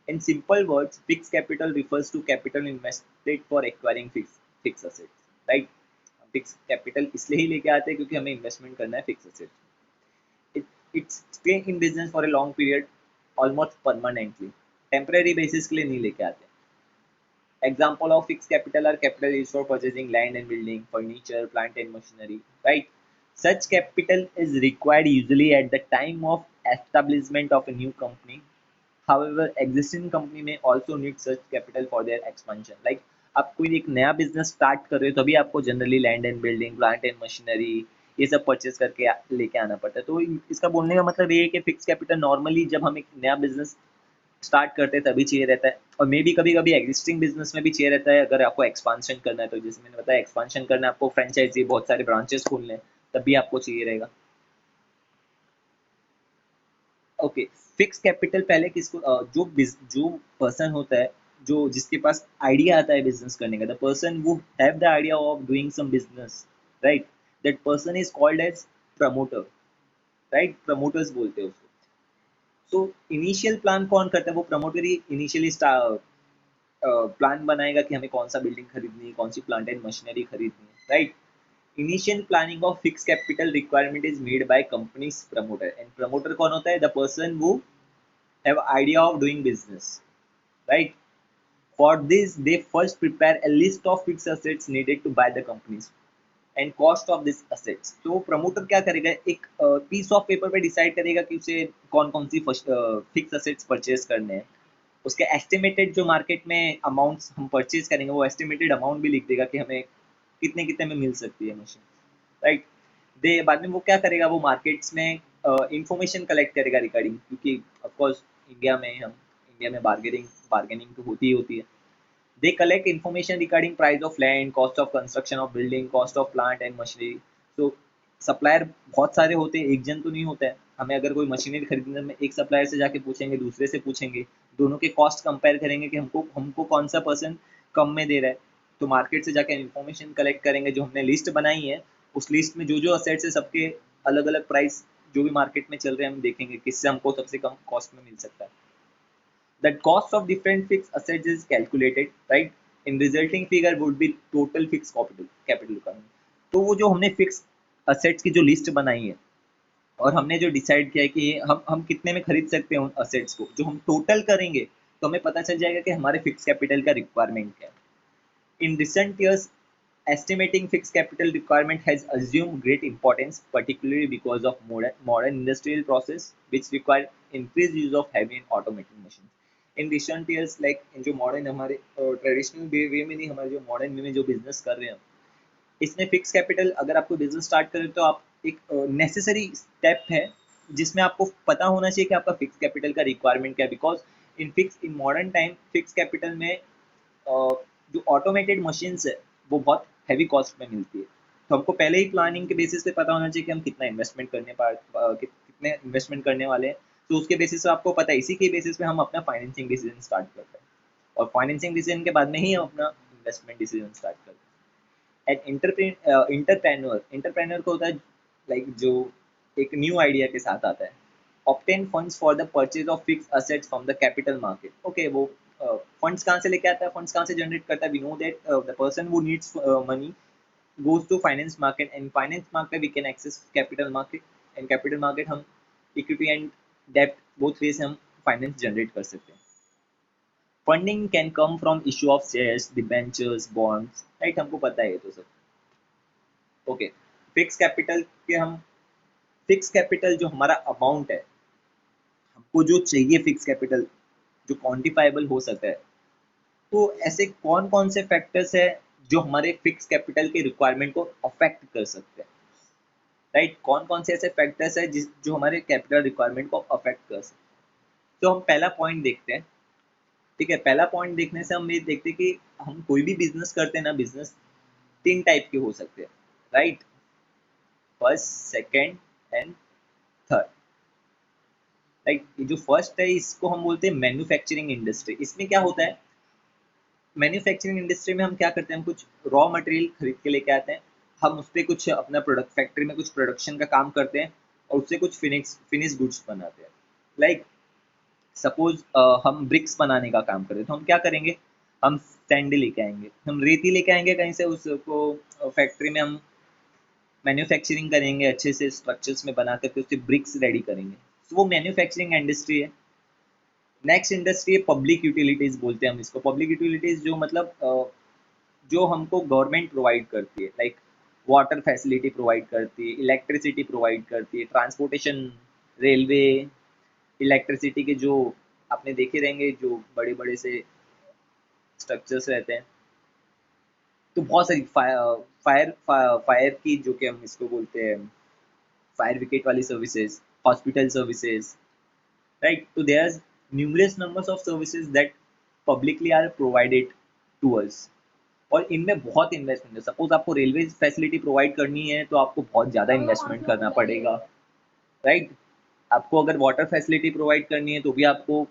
In simple words, fix capital refers to capital invested for acquiring fix assets, right. Fix capital इसलिए ही लेके आते हैं क्योंकि हमें इन्वेस्टमेंट करना है fix asset. It's stay in business for a long period, almost permanently, temporary basis के लिए नहीं लेके आते। Example of fix capital R capital used for purchasing land and building, furniture, plant and machinery, right. Such capital is required usually at the time of establishment of a new company. However, existing company may also need such capital for their expansion. Like आप कोई एक नया business start कर रहे हो तभी आपको generally land and building, plant and machinery, ये सब परचेज करके लेके आना पड़ता है। तो इसका बोलने का मतलब ये है कि फिक्स कैपिटल नॉर्मली जब हम एक नया बिजनेस स्टार्ट करते हैं तभी चाहिए रहता है, और मे बी कभी कभी एग्जिस्टिंग बिजनेस में भी चाहिए रहता है। अगर आपको एक्सपांशन करना है, तो जैसे मैंने बताया एक्सपांशन करना है, आपको फ्रेंचाइजी बहुत सारे ब्रांचेस खोलने हैं, तब भी आपको चाहिए रहेगा। ओके, फिक्स कैपिटल पहले किसको जो पर्सन होता है, जो जिसके पास आइडिया आता है बिजनेस करने का, the person who have the idea of doing some business, right, that person is called as promoter, right. Promoters बोलते हैं उसको। तो इनिशियल प्लान कौन करता है, वो प्रमोटर ही इनिशियली प्लान बनाएगा कि हमें कौन सा बिल्डिंग खरीदनी है, कौन सी प्लांट एंड मशीनरी खरीदनी है, right. Initial planning of fixed capital requirement is made by company's promoter, and promoter कौन होता है, the person who have idea of doing business, right। For this they first prepare a list of fixed assets needed to buy the companies, and cost of this assets. तो promoter क्या करेगा, एक piece of paper पे decide करेगा कि उसे कौन कौन सी फिक्स असेट्स परचेज करने हैं। उसके एस्टिमेटेड जो मार्केट में अमाउंट्स हम परचेज करेंगे वो एस्टिमेटेड अमाउंट भी लिख देगा कि हमें कितने कितने में मिल सकती है मशीन, राइट। दे बाद में वो क्या करेगा, वो मार्केट्स में इंफॉर्मेशन कलेक्ट करेगा रिगार्डिंग, क्योंकि ऑफकोर्स इंडिया में बार्गेनिंग बार्गेनिंग तो होती ही होती है। They collect information regarding price of land, cost of construction of building, cost of plant and machinery। तो सप्लायर बहुत सारे होते हैं, एक जन तो नहीं होता है। हमें अगर कोई मशीनरी खरीदने में एक सप्लायर से जाके पूछेंगे, दूसरे से पूछेंगे, दोनों के कॉस्ट कंपेयर करेंगे कि हमको हमको कौन सा पर्सन कम में दे रहा है। तो मार्केट से जाके इन्फॉर्मेशन कलेक्ट करेंगे, जो हमने लिस्ट बनाई है उस लिस्ट में जो जो असेट्स है सबके अलग अलग प्राइस जो भी मार्केट में चल रहे हैं हम देखेंगे किससे हमको सबसे कम कॉस्ट में मिल सकता है। That cost of different fixed assets is calculated, right? In resulting figure would be total fixed capital requirement। तो वो जो हमने फिक्स असेट्स की जो लिस्ट बनाई है और हमने जो डिसाइड किया है कि हम कितने में खरीद सकते हैं उन असेट्स को, जो हम टोटल करेंगे तो हमें पता चल जाएगा कि हमारे फिक्स कैपिटल का रिक्वायरमेंट क्या है। In recent years estimating fixed capital requirement has assumed great importance, particularly because of modern industrial process which require increased use of heavy and automated machines। In recent years like जो modern हमारे traditional way में नहीं, हमारे जो modern way में जो business कर रहे हैं इसमें फिक्स कैपिटल, अगर आपको बिजनेस स्टार्ट करें तो आप एक नेसेसरी स्टेप है जिसमें आपको पता होना चाहिए कि आपका फिक्स कैपिटल का रिक्वायरमेंट क्या है। Because in modern time fix capital में जो ऑटोमेटेड मशीन्स है वो बहुत हैवी कॉस्ट में मिलती है। तो हमको पहले ही प्लानिंग के बेसिस पे पता होना चाहिए कि हम कितना इन्वेस्टमेंट कितने इन्वेस्टमेंट करने वाले हैं। तो उसके बेसिस पे आपको पता है, इसी के बेसिस पे हम अपना फाइनेंसिंग डिसीजन स्टार्ट करते हैं और फाइनेंसिंग डिसीजन के बाद में ही हम अपना इन्वेस्टमेंट डिसीजन स्टार्ट करते हैं। एंड इंटरप्रेन्योर को होता है लाइक जो एक न्यू आइडिया के साथ आता है। Obtain funds for the purchase of fix assets from the capital market. Okay, वो फंड्स कहाँ से लेके आता है, फंड्स कहाँ से जनरेट करता है। We know that the person who needs money goes to finance market, and finance market we can access capital market, and capital market हम equity and debt both ways से हम finance generate कर सकते हैं। Funding can come from issue of shares, debentures, bonds, right, हमको पता है ये तो सब। ओके, फिक्स कैपिटल के हम फिक्स कैपिटल जो हमारा अमाउंट है, हमको जो चाहिए फिक्स कैपिटल जो क्वांटिफाइबल हो सकता है, तो ऐसे कौन कौन से फैक्टर्स है जो हमारे फिक्स कैपिटल के रिक्वायरमेंट को अफेक्ट कर सकते हैं, राइट। कौन कौन से ऐसे फैक्टर्स है जो हमारे कैपिटल रिक्वायरमेंट को अफेक्ट कर सकते हैं। तो हम पहला पॉइंट देखते हैं, ठीक है। पहला पॉइंट देखने से हम ये देखते हैं कि हम कोई भी बिजनेस करते हैं ना, बिजनेस तीन टाइप के हो सकते हैं, right. First, second and third, right. ये जो फर्स्ट है इसको हम बोलते हैं मैन्युफैक्चरिंग इंडस्ट्री। इसमें क्या होता है, मैन्युफैक्चरिंग इंडस्ट्री में हम क्या करते हैं, हम कुछ रॉ मटेरियल खरीद के लेके आते हैं, हम उस पर कुछ अपना प्रोडक्ट फैक्ट्री में कुछ प्रोडक्शन का काम करते हैं और उससे कुछ फिनिश गुड्स बनाते हैं। लाइक सपोज हम ब्रिक्स बनाने का काम करें तो हम क्या करेंगे, हम सैंड लेके आएंगे, हम रेती लेके आएंगे कहीं से, उसको फैक्ट्री में हम मैन्युफैक्चरिंग करेंगे, अच्छे से स्ट्रक्चर्स में बना करके उससे ब्रिक्स रेडी करेंगे। तो वो मैन्युफैक्चरिंग इंडस्ट्री है। नेक्स्ट इंडस्ट्री है पब्लिक यूटिलिटीज, बोलते हैं हम इसको। पब्लिक यूटिलिटीज जो मतलब जो हमको गवर्नमेंट प्रोवाइड करती है, लाइक वाटर फैसिलिटी प्रोवाइड करती है, इलेक्ट्रिसिटी प्रोवाइड करती है, ट्रांसपोर्टेशन, रेलवे, इलेक्ट्रिसिटी के जो आपने देखे रहेंगे जो बड़े बड़े से स्ट्रक्चर्स रहते हैं। तो बहुत सारी फायर की जो कि हम इसको बोलते हैं फायर विकेट वाली सर्विसेज, हॉस्पिटल सर्विसेज, राइट। तो there are numerous numbers of services that publicly are provided to us, और इनमें बहुत इन्वेस्टमेंट है। सपोज आपको रेलवे फैसिलिटी प्रोवाइड करनी है तो आपको बहुत ज़्यादा इन्वेस्टमेंट करना पड़ेगा, राइट। आपको अगर वाटर फैसिलिटी प्रोवाइड करनी है तो भी आपको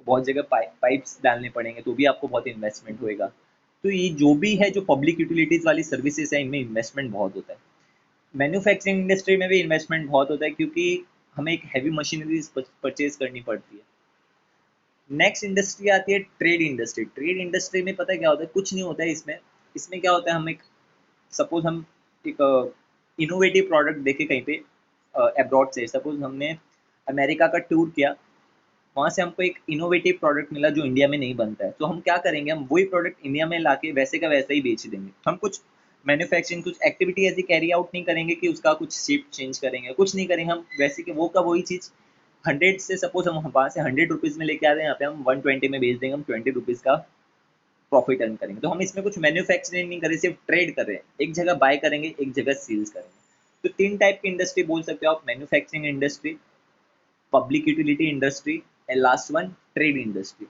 बहुत जगह पाइप्स डालने पड़ेंगे, तो भी आपको बहुत इन्वेस्टमेंट होएगा। तो ये जो भी है, जो पब्लिक यूटिलिटीज़ वाली सर्विसेज है, इनमें इन्वेस्टमेंट बहुत होता है। मैन्युफैक्चरिंग इंडस्ट्री में भी इन्वेस्टमेंट बहुत होता है क्योंकि हमें एक हैवी मशीनरीज परचेज करनी पड़ती है। नेक्स्ट इंडस्ट्री आती है ट्रेड इंडस्ट्री। ट्रेड इंडस्ट्री में पता है क्या होता है, कुछ नहीं होता है इसमें। इसमें क्या होता है, हम एक सपोज हम एक इनोवेटिव प्रोडक्ट देखे कहीं पे अब्रॉड से, सपोज हमने अमेरिका का टूर किया, वहाँ से हमको एक इनोवेटिव प्रोडक्ट मिला जो इंडिया में नहीं बनता है, तो हम क्या करेंगे, हम वही प्रोडक्ट इंडिया में लाके वैसे का वैसा ही बेच देंगे। हम कुछ मैन्युफैक्चरिंग कुछ एक्टिविटी ऐसी कैरी आउट नहीं करेंगे कि उसका कुछ शिफ्ट चेंज करेंगे, कुछ नहीं करेंगे हम, वैसे कि वो का वही चीज़ 100 से सपोज हम वहाँ से 100 रुपीज़ में लेके आ रहे हैं, यहाँ पे हम 120 में बेच देंगे, हम 20 रुपीज़ का प्रॉफिट अर्न करेंगे। तो हम इसमें कुछ मैन्युफैक्चरिंग नहीं कर रहे, सिर्फ ट्रेड कर रहे हैं, एक जगह बाय करेंगे, एक जगह सेल्स करेंगे। तो 3 टाइप की इंडस्ट्री बोल सकते हो आप, manufacturing industry, public utility industry and last one trade industry.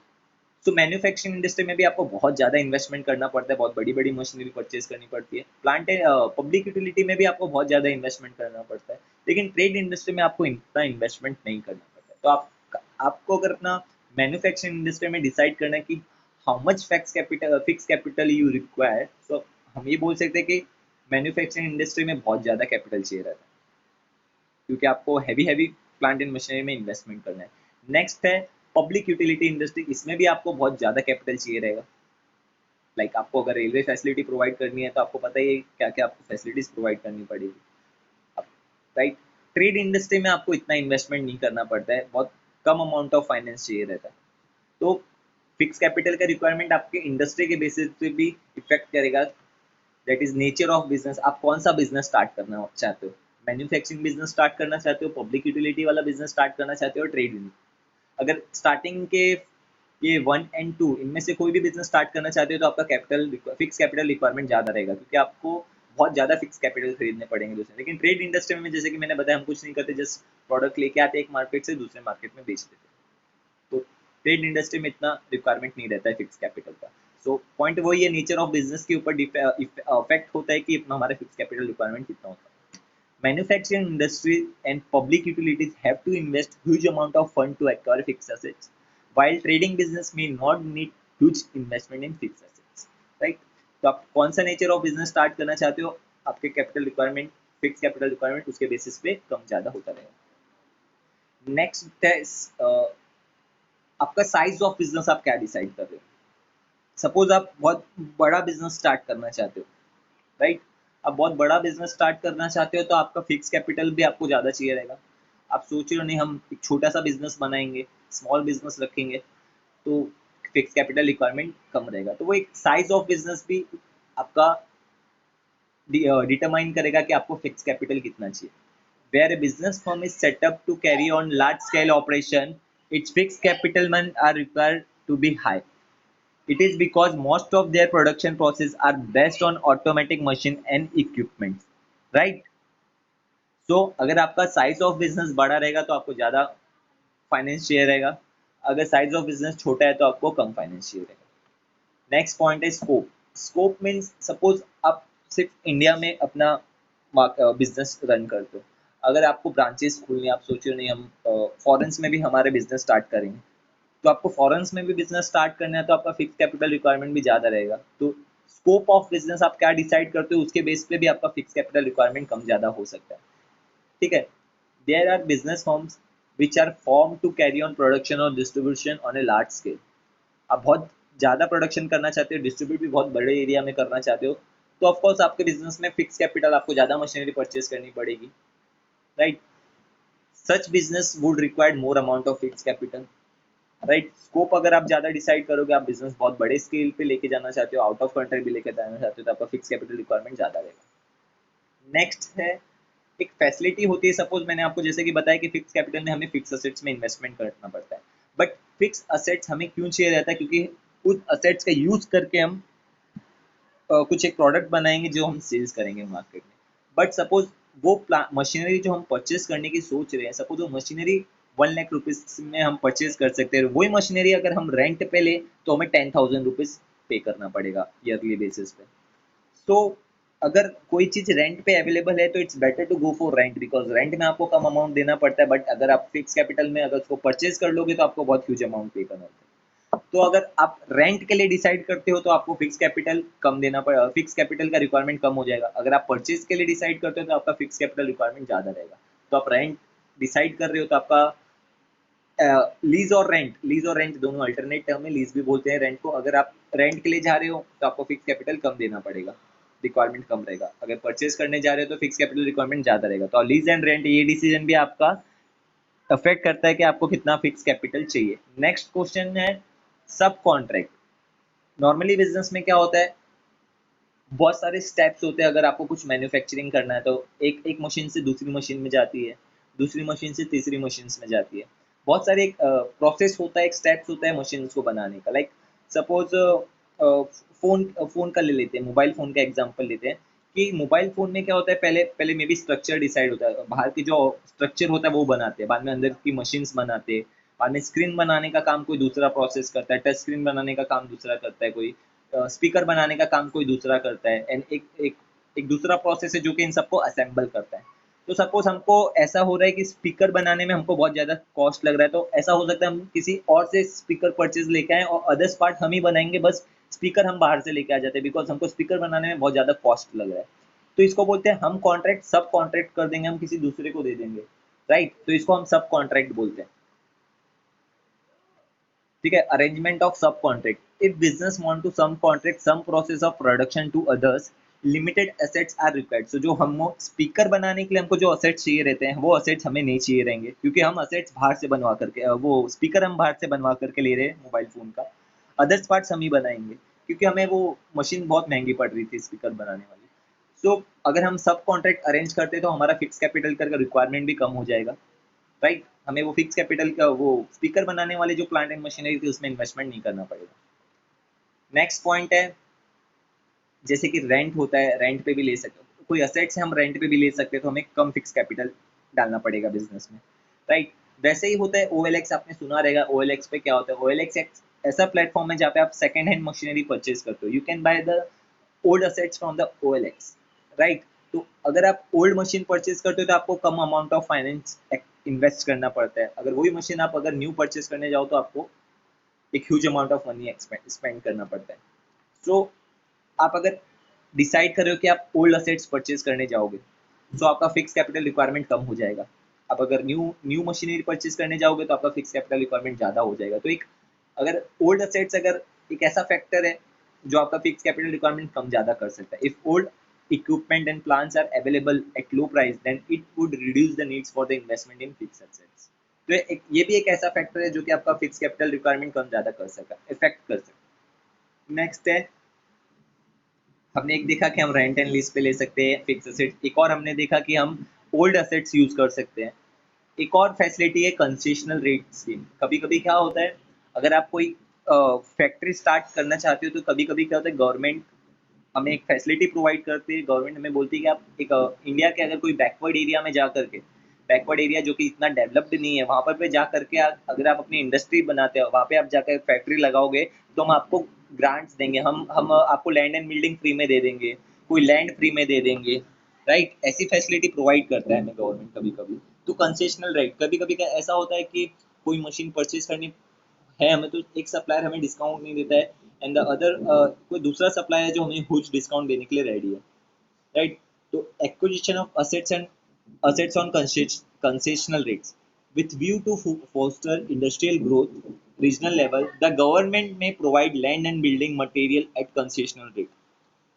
तो मैन्युफैक्चरिंग इंडस्ट्री में भी आपको बहुत ज़्यादा इन्वेस्टमेंट करना पड़ता है, बहुत बड़ी बड़ी मशीनरी परचेज करनी पड़ती है। प्लांट पब्लिक यूटिलिटी में भी आपको बहुत ज़्यादा इन्वेस्टमेंट करना पड़ता है, लेकिन ट्रेड इंडस्ट्री में आपको इतना इन्वेस्टमेंट नहीं करना पड़ता है। तो आपको अगर अपना मैन्युफैक्चरिंग इंडस्ट्री में डिसाइड करना है कि how much fix capital you require, तो हम ये बोल सकते हैं कि मैन्युफैक्चरिंग इंडस्ट्री में बहुत ज़्यादा कैपिटल चाहिए रहता है, क्योंकि आपको heavy heavy plant and machinery में इन्वेस्टमेंट करना है। नेक्स्ट है पब्लिक यूटिलिटी इंडस्ट्री, इसमें भी आपको बहुत ज़्यादा कैपिटल चाहिए रहेगा। लाइक आपको अगर रेलवे फैसिलिटी प्रोवाइड करनी है तो आपको पता ही है क्या क्या आपको फैसिलिटीज़ प्रोवाइड करनी पड़ेगी। अब राइट, ट्रेड इंडस्ट्री में आपको इतना इन्वेस्टमेंट नहीं करना पड़ता है, बहुत कम अमाउंट ऑफ फाइनेंस चाहिए रहता है। तो फिक्स कैपिटल का रिक्वायरमेंट आपके इंडस्ट्री के बेसिस पे भी इफेक्ट करेगा। That is nature of business, आप कौन सा बिजनेस स्टार्ट करना चाहते हो, मैन्युफैक्चरिंग बिजनेस स्टार्ट करना चाहते हो, पब्लिक यूटिलिटी वाला बिजनेस स्टार्ट करना चाहते हो, ट्रेड। अगर स्टार्टिंग के ये 1 और 2 इनमें से कोई भी बिजनेस स्टार्ट करना चाहते हो तो आपका फिक्स कैपिटल रिक्वायरमेंट ज़्यादा रहेगा, क्योंकि आपको बहुत ज़्यादा फिक्स कैपिटल खरीदने पड़ेंगे दूसरे। लेकिन ट्रेड इंडस्ट्री में जैसे कि मैंने बताया, हम कुछ नहीं करते, जस्ट प्रोडक्ट लेके आते एक मार्केट से दूसरे मार्केट में बेच देते। तो ट्रेड इंडस्ट्री में इतना रिक्वायरमेंट नहीं रहता है फिक्स कैपिटल का। सो पॉइंट वही है, नेचर ऑफ बिजनेस के ऊपर इफेक्ट होता है कि इतना हमारा फिक्स कैपिटल रिक्वायरमेंट कितना होता है। Manufacturing industry and public utilities have to invest huge amount of fund to acquire fixed assets, while trading business may not need huge investment in fixed assets. Right? तो आप कौन सा nature of business start करना चाहते हो, आपके capital requirement, fix capital requirement उसके basis पे कम ज़्यादा होता रहेगा। नेक्स्ट है आपका साइज ऑफ बिजनेस, आप क्या डिसाइड कर रहे हो। सपोज आप बहुत बड़ा बिजनेस स्टार्ट करना चाहते हो, राइट, आप बहुत बड़ा बिजनेस स्टार्ट करना चाहते हो तो आपका फिक्स कैपिटल भी आपको ज़्यादा चाहिए रहेगा। आप सोच रहे हो नहीं हम एक छोटा सा बिजनेस बनाएंगे, स्मॉल बिजनेस रखेंगे, तो फिक्स कैपिटल रिक्वायरमेंट कम रहेगा। तो वो एक साइज ऑफ बिजनेस भी आपका डिटरमाइन करेगा कि आपको फिक्स कैपिटल कितना चाहिए। Where a business firm is setup to carry on large scale operation, it's fix capital man are required to be high. It is because most of their production process are based on automatic machine and equipment, right? So अगर आपका size of business बड़ा रहेगा तो आपको ज़्यादा finance चाहिए रहेगा, अगर साइज ऑफ बिजनेस छोटा है तो आपको कम फाइनेंस चाहिए रहेगा। नेक्स्ट पॉइंट है स्कोप। स्कोप मीन्स सपोज आप सिर्फ इंडिया में अपना बिजनेस रन करते हो, अगर आपको ब्रांचेस खोलनी है, आप सोच रहे हो नहीं हम फॉरेन्स में भी हमारे बिजनेस स्टार्ट करेंगे, तो आपको फॉरेन्स में भी बिजनेस स्टार्ट करना है तो आपका फिक्स कैपिटल रिक्वायरमेंट भी ज़्यादा रहेगा। तो स्कोप ऑफ बिजनेस आप क्या डिसाइड करते हो उसके बेस पे भी आपका फिक्स कैपिटल रिक्वायरमेंट कम ज़्यादा हो सकता है। ठीक है, there are business forms which are form to carry on production और distribution on a large scale. आप बहुत ज़्यादा प्रोडक्शन करना चाहते हो, डिस्ट्रीब्यूट भी बहुत बड़े एरिया में करना चाहते हो, तो ऑफकोर्स आपके बिजनेस में फिक्स कैपिटल, आपको ज़्यादा मशीनरी परचेज करनी पड़ेगी, right. Such business would required more amount of fix capital, right. Scope अगर आप ज़्यादा डिसाइड करोगे, आप बिजनेस बहुत बड़े स्केल पे लेके जाना चाहते हो, आउट ऑफ कंट्री भी लेके जाना चाहते हो, तो आपका फिक्स कैपिटल रिक्वायरमेंट ज़्यादा रहेगा। नेक्स्ट है एक फैसिलिटी होती है। सपोज मैंने आपको जैसे कि बताया कि फिक्स कैपिटल में हमें फिक्स असेट्स में इन्वेस्टमेंट करना पड़ता है, बट फिक्स असेट्स हमें क्यों चाहिए रहता है, क्योंकि उस असेट्स का यूज करके हम कुछ एक प्रोडक्ट बनाएंगे जो हम सेल्स करेंगे मार्केट में। बट सपोज वो मशीनरी जो हम परचेज करने की सोच रहे हैं, सपोज वो मशीनरी 1 लाख रुपीज में हम परचेज कर सकते हैं, वही मशीनरी अगर हम रेंट पे ले तो हमें 10,000 रुपीज पे करना पड़ेगा ईयरली बेसिस पे। तो अगर कोई चीज़ रेंट पे अवेलेबल है तो it's better to go for rent, because rent में आपको कम अमाउंट देना पड़ता है, बट अगर आप फिक्स कैपिटल में अगर उसको परचेज कर लोगे तो आपको बहुत ह्यूज अमाउंट पे करना होता है। तो अगर आप रेंट के लिए डिसाइड करते हो तो आपको फिक्स कैपिटल कम देना पड़ेगा, फिक्स कैपिटल का रिक्वायरमेंट कम हो जाएगा। अगर आप परचेज के लिए डिसाइड करते हो तो आपका फिक्स कैपिटल रिक्वायरमेंट ज़्यादा रहेगा। तो आप रेंट डिसाइड कर रहे हो तो आपका लीज और रेंट दोनों अल्टरनेट टर्म है, लीज भी बोलते हैं रेंट को। अगर आप रेंट के लिए जा रहे हो तो आपको फिक्स कैपिटल कम देना पड़ेगा, रिक्वायरमेंट कम रहेगा। अगर परचेज करने जा रहे हो तो फिक्स कैपिटल रिक्वायरमेंट ज़्यादा रहेगा। तो लीज एंड रेंट ये डिसीजन भी आपका अफेक्ट करता है कि आपको कितना फिक्स कैपिटल चाहिए। नेक्स्ट क्वेश्चन है सब कॉन्ट्रैक्ट। नॉर्मली बिजनेस में क्या होता है, बहुत सारे स्टेप्स होते हैं। अगर आपको कुछ मैन्युफैक्चरिंग करना है तो एक एक मशीन से दूसरी मशीन में जाती है, दूसरी मशीन से तीसरी मशीन में जाती है। बहुत सारे एक प्रोसेस होता है, एक स्टेप्स होता है मशीन को बनाने का। लाइक सपोज फोन फोन का ले लेते हैं, मोबाइल फोन का एग्जांपल लेते हैं कि मोबाइल फोन में क्या होता है, पहले पहले मे बी स्ट्रक्चर डिसाइड होता है, बाहर की जो स्ट्रक्चर होता है वो बनाते हैं, बाद में अंदर की मशीन्स बनाते हैं, बाद में स्क्रीन बनाने का काम कोई दूसरा प्रोसेस करता है, टच स्क्रीन बनाने का काम दूसरा करता है कोई, स्पीकर बनाने का काम कोई दूसरा करता है, एंड एक दूसरा प्रोसेस है जो कि इन सबको असेंबल करता है। तो सपोज हमको ऐसा हो रहा है कि स्पीकर बनाने में हमको बहुत ज़्यादा कॉस्ट लग रहा है, तो ऐसा हो सकता है हम किसी और से स्पीकर परचेज लेके आए और अदर्स पार्ट हम ही बनाएंगे, बस स्पीकर हम बाहर से लेके आ जाते हैं बिकॉज हमको स्पीकर बनाने में बहुत ज़्यादा कॉस्ट लग रहा है। तो इसको बोलते हैं हम कॉन्ट्रैक्ट, सब कॉन्ट्रैक्ट कर देंगे, हम किसी दूसरे को दे देंगे, राइट। तो इसको हम सब कॉन्ट्रैक्ट बोलते हैं। ठीक है, arrangement of sub contract, if business want to some contract some process of production to others, limited assets are required. So जो हम स्पीकर बनाने के लिए हमको जो असेट्स चाहिए रहते हैं वो असेट्स हमें नहीं चाहिए रहेंगे, क्योंकि हम असेट्स बाहर से बनवा करके वो स्पीकर हम बाहर से बनवा करके ले रहे हैं मोबाइल फोन का। अदर्स पार्ट्स हम ही बनाएंगे, क्योंकि हमें वो मशीन बहुत महंगी पड़ रही थी स्पीकर बनाने वाली। सो अगर हम सब कॉन्ट्रैक्ट अरेंज करते तो हमारा फिक्स कैपिटल का रिक्वायरमेंट भी कम हो जाएगा, राइट। हमें वो फिक्स कैपिटल का वो स्पीकर बनाने वाले जो प्लांट एंड मशीनरी थी उसमें इन्वेस्टमेंट नहीं करना पड़ेगा। नेक्स्ट पॉइंट है, जैसे कि रेंट होता है, रेंट पे भी ले सकते, कोई असेट्स हम रेंट पे भी ले सकते हैं तो हमें कम फिक्स कैपिटल डालना पड़ेगा बिजनेस में, राइट। वैसे ही होता है OLX, आपने सुना रहेगा OLX पे क्या होता है। OLX एक ऐसा प्लेटफॉर्म है जहाँ पे आप सेकेंड हैंड मशीनरी परचेज करते हो, you can by the old assets from the OLX, right. तो अगर आप ओल्ड मशीन परचेज करते हो तो आपको कम अमाउंट ऑफ फाइनेंस इन्वेस्ट करना पड़ता है। अगर वही मशीन आप अगर न्यू परचेज करने जाओ तो आपको एक huge amount of money spend करना पड़ता है। सो आप अगर डिसाइड कर रहे हो कि आप ओल्ड असेट्स परचेज करने जाओगे तो आपका फिक्स कैपिटल रिक्वायरमेंट कम हो जाएगा। आप अगर न्यू न्यू मशीनरी परचेज करने जाओगे तो आपका फिक्स कैपिटल रिक्वायरमेंट ज़्यादा हो जाएगा। तो एक अगर ओल्ड असेट्स अगर एक ऐसा फैक्टर है जो आपका फिक्स कैपिटल रिक्वायरमेंट कम ज़्यादा कर सकता है। If old equipment and plants are available at low price then it would reduce the needs for the investment in fixed assets। तो ये भी एक ऐसा फैक्टर है जो कि आपका फिक्स कैपिटल रिक्वायरमेंट कम ज़्यादा कर सकता है, इफेक्ट कर सकता है। नेक्स्ट है, हमने एक देखा कि हम रेंट एंड लीज पे ले सकते हैं फिक्स असेट्स, एक और हमने देखा कि हम ओल्ड असेट्स यूज कर सकते हैं। एक और फैसिलिटी है कंसेशनल रेट स्कीम। कभी कभी क्या होता है, अगर आप कोई फैक्ट्री स्टार्ट करना चाहते हो तो कभी कभी क्या होता है, गवर्नमेंट हमें एक फैसिलिटी प्रोवाइड करती है। गवर्नमेंट हमें बोलती है कि आप एक इंडिया के अगर कोई बैकवर्ड एरिया में जा करके, बैकवर्ड एरिया जो कि इतना डेवलप्ड नहीं है वहाँ पर पे जा करके अगर आप अपनी इंडस्ट्री बनाते हो, वहाँ पे आप जाकर फैक्ट्री लगाओगे तो हम आपको ग्रांट्स देंगे, हम आपको लैंड एंड बिल्डिंग फ्री में दे देंगे, कोई लैंड फ्री में दे देंगे, राइट। ऐसी फैसिलिटी प्रोवाइड करता है हमें गवर्नमेंट कभी कभी। तो कंसेशनल राइट, कभी कभी ऐसा होता है कि कोई मशीन परचेज करनी है हमें तो एक सप्लायर हमें डिस्काउंट नहीं देता है, एंड द अदर कोई दूसरा सप्लायर है जो हमें हुज डिस्काउंट देने के लिए रेडी है, राइट। तो acquisition of assets on concessional rates with view to foster industrial growth regional level, the government may provide land and building material at concessional rate,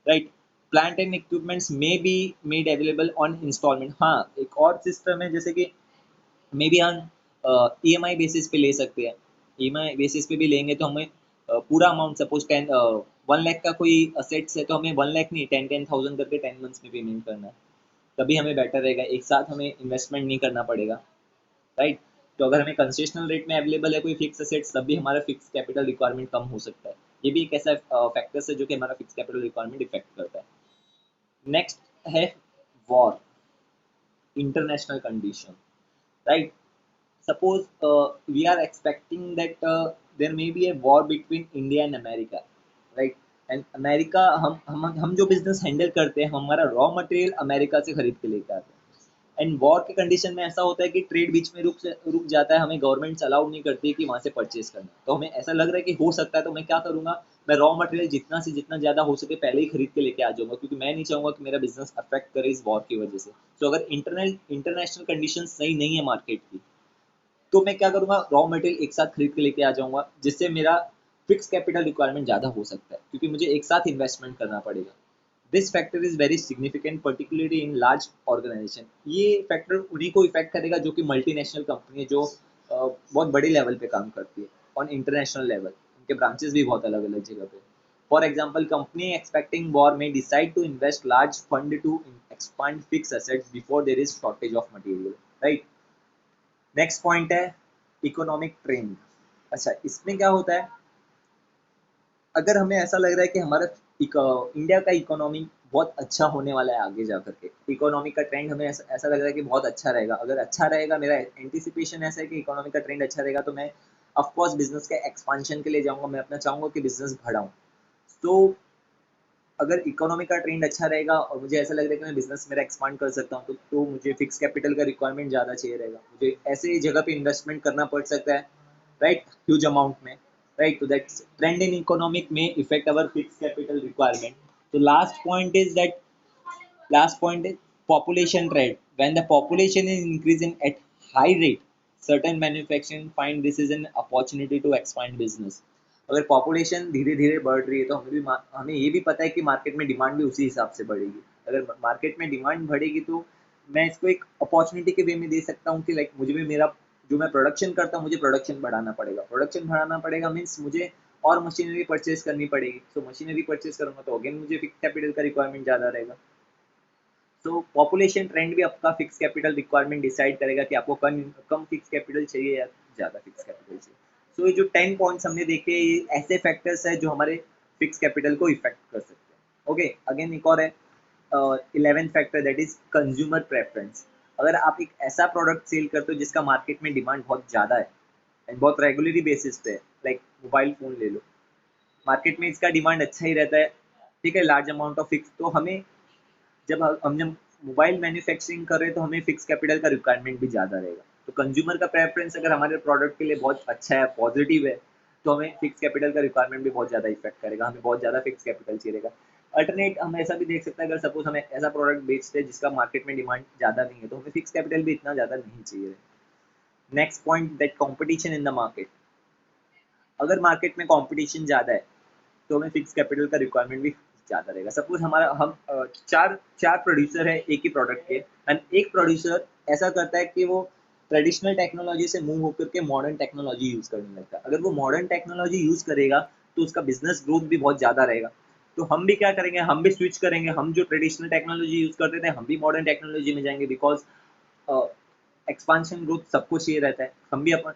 right। Plant and equipments may be made available on instalment. हाँ, एक और system है जैसे कि maybe हम EMI basis पे ले सकते हैं। EMI बेसिस पे भी लेंगे तो हमें पूरा अमाउंट सपोज 1 लाख का कोई असेट्स है तो हमें 1 लाख नहीं 10,000 करके 10 मंथ्स में पेमेंट करना है, तभी हमें बेटर रहेगा, एक साथ हमें इन्वेस्टमेंट नहीं करना पड़ेगा, राइट। तो अगर हमें कंसेशनल रेट में अवेलेबल है कोई फिक्स असेट्स तब भी हमारा फिक्स कैपिटल रिक्वायरमेंट कम हो सकता है। ये भी एक ऐसा फैक्टर्स है जो कि हमारा फिक्स कैपिटल रिक्वायरमेंट इफेक्ट करता है। नेक्स्ट है war, international condition, right. suppose we are expecting that there may be a war between India and America, right। And America हम जो बिजनेस हैंडल करते हैं हमारा रॉ मटेरियल अमेरिका से खरीद के लेके आते हैं, एंड वॉर के कंडीशन में ऐसा होता है कि ट्रेड बीच में रुक जाता है, हमें गवर्नमेंट अलाउड नहीं करती है कि वहाँ से परचेज करना। तो हमें ऐसा लग रहा है कि हो सकता है, तो मैं क्या करूँगा, मैं रॉ मटेरियल जितना से जितना ज़्यादा हो सके पहले ही खरीद के लेके आ जाऊँगा, क्योंकि मैं नहीं चाहूँगा कि मेरा बिजनेस अफेक्ट करे इस वॉर की वजह से। तो अगर इंटरनेशनल कंडीशन सही नहीं है मार्केट की तो मैं क्या करूँगा, रॉ मटेरियल एक साथ खरीद के लेके आ जाऊँगा, जिससे मेरा फिक्स कैपिटल रिक्वायरमेंट ज़्यादा हो सकता है, क्योंकि मुझे एक साथ इन्वेस्टमेंट करना पड़ेगा। This factor is very significant particularly in large organization. ये फैक्टर उन्हीं को इफेक्ट करेगा जो कि मल्टीनेशनल कंपनी है, जो बहुत बड़े लेवल पे काम करती है, ऑन इंटरनेशनल लेवल उनके ब्रांचेस भी बहुत अलग अलग जगह पे। For example, company expecting war may decide to invest large fund to expand fixed assets before there is shortage of material, right? Next point है इकोनॉमिक ट्रेंड। अच्छा, इसमें क्या होता है, अगर हमें ऐसा लग रहा है कि हमारा इंडिया का इकोनॉमी बहुत अच्छा होने वाला है आगे जा करके, इकोनॉमी का ट्रेंड हमें ऐसा लग रहा है कि बहुत अच्छा रहेगा, अगर अच्छा रहेगा, मेरा एंटिसिपेशन ऐसा है कि इकोनॉमी का ट्रेंड अच्छा रहेगा, तो मैं ऑफकोर्स बिजनेस के एक्सपांशन के लिए जाऊंगा, मैं अपना चाहूंगा कि बिजनेस बढ़ाऊं। तो अगर इकोनॉमी का ट्रेंड अच्छा रहेगा और मुझे ऐसा लग रहा है कि मैं बिजनेस मेरा एक्सपांड कर सकता हूँ, तो मुझे फिक्स कैपिटल का रिक्वायरमेंट ज़्यादा चाहिए रहेगा, मुझे ऐसे जगह पे इन्वेस्टमेंट करना पड़ सकता है, राइट, ह्यूज अमाउंट में, राइट। तो दैट ट्रेंड इन इकोनॉमिक में इफेक्ट अवर फिक्स कैपिटल रिक्वायरमेंट। तो last point is population trend. When the population is increasing at high rate, certain manufacturing find this is an opportunity to expand business. अगर population धीरे धीरे बढ़ रही है तो हमें ये भी पता है कि मार्केट में डिमांड भी उसी हिसाब से बढ़ेगी। अगर मार्केट में डिमांड बढ़ेगी तो मैं इसको एक अपॉर्चुनिटी के वे में दे सकता हूँ कि लाइक मुझे भी मेरा जो मैं प्रोडक्शन करता हूँ मुझे प्रोडक्शन बढ़ाना पड़ेगा, प्रोडक्शन बढ़ाना पड़ेगा मीन्स मुझे और मशीनरी परचेज करनी पड़ेगी। तो मशीनरी परचेज करूंगा तो अगेन मुझे फिक्स कैपिटल का रिक्वायरमेंट ज़्यादा रहेगा। तो पॉपुलेशन ट्रेंड भी आपका फिक्स कैपिटल रिक्वायरमेंट डिसाइड करेगा कि आपको कम कम फिक्स कैपिटल चाहिए या ज़्यादा फिक्स कैपिटल चाहिए। सो ये जो 10 पॉइंट्स हमने देखे, ये ऐसे फैक्टर्स है जो हमारे फिक्स कैपिटल को इफेक्ट कर सकते हैं। ओके, अगेन एक और है 11th factor, that is consumer preference. अगर आप एक ऐसा प्रोडक्ट सेल करते हो जिसका मार्केट में डिमांड बहुत ज़्यादा है एंड बहुत रेगुलरी बेसिस पे है, लाइक मोबाइल फ़ोन ले लो, मार्केट में इसका डिमांड अच्छा ही रहता है, ठीक है, लार्ज अमाउंट ऑफ फिक्स। तो हमें जब मोबाइल मैन्युफैक्चरिंग कर रहे हैं तो हमें फिक्स कैपिटल का रिक्वायरमेंट भी ज़्यादा रहेगा। तो कंज्यूमर का प्रेफरेंस अगर हमारे प्रोडक्ट के लिए बहुत अच्छा है, पॉजिटिव है, तो हमें फिक्स कैपिटल का रिक्वायरमेंट भी बहुत ज़्यादा इफेक्ट करेगा, हमें बहुत ज़्यादा फिक्स कैपिटल चाहिए रहेगा। अल्टरनेट हम ऐसा भी देख सकते हैं, अगर सपोज हमें ऐसा प्रोडक्ट बेचते हैं जिसका मार्केट में डिमांड ज़्यादा नहीं है तो हमें फिक्स कैपिटल भी इतना ज़्यादा नहीं चाहिए। Next point, that competition in the market. अगर मार्केट में कॉम्पिटिशन ज़्यादा है तो हमें फिक्स कैपिटल का रिक्वायरमेंट भी ज़्यादा रहेगा। सपोज हमारा हम चार चार प्रोड्यूसर है एक ही प्रोडक्ट के, एंड एक प्रोड्यूसर ऐसा करता है कि वो ट्रेडिशनल टेक्नोलॉजी से मूव होकर के मॉडर्न टेक्नोलॉजी यूज़ करने लगता है। अगर वो मॉडर्न टेक्नोलॉजी यूज़ करेगा तो उसका बिजनेस ग्रोथ भी बहुत ज़्यादा रहेगा। तो हम भी क्या करेंगे, हम भी स्विच करेंगे, हम जो ट्रेडिशनल टेक्नोलॉजी यूज़ करते थे हम भी मॉडर्न टेक्नोलॉजी में जाएंगे, बिकॉज एक्सपांशन ग्रोथ सबको चाहिए रहता है।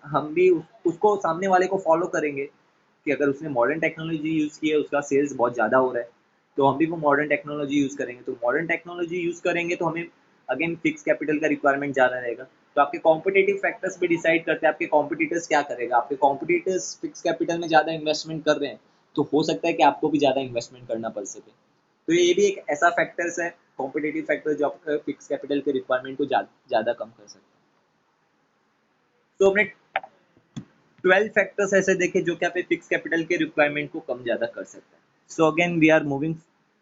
हम भी उसको सामने वाले को फॉलो करेंगे कि अगर उसने मॉडर्न टेक्नोलॉजी यूज़ की है, उसका सेल्स बहुत ज़्यादा हो रहा है, तो हम भी वो मॉडर्न टेक्नोलॉजी यूज़ करेंगे। तो मॉडर्न टेक्नोलॉजी यूज़ करेंगे तो हमें अगेन फिक्स कैपिटल का रिक्वायरमेंट ज़्यादा रहेगा। तो आपके कॉम्पिटिटिव फैक्टर्स भी डिसाइड करते हैं आपके कॉम्पिटिटर्स क्या करेगा। आपके कॉम्पिटिटर्स फिक्स कैपिटल में ज़्यादा इन्वेस्टमेंट कर रहे हैं तो हो सकता है कि आपको भी ज़्यादा इन्वेस्टमेंट करना पड़ सके। तो ये भी एक ऐसा फैक्टर्स है, कॉम्पिटिटिव फैक्टर, जो आपका फिक्स कैपिटल के रिक्वायरमेंट को ज़्यादा कम कर सकते हैं। तो हमने 12 फैक्टर्स ऐसे देखे जो कि आप फिक्स कैपिटल के रिक्वायरमेंट को कम ज़्यादा कर सकते हैं। So again we are moving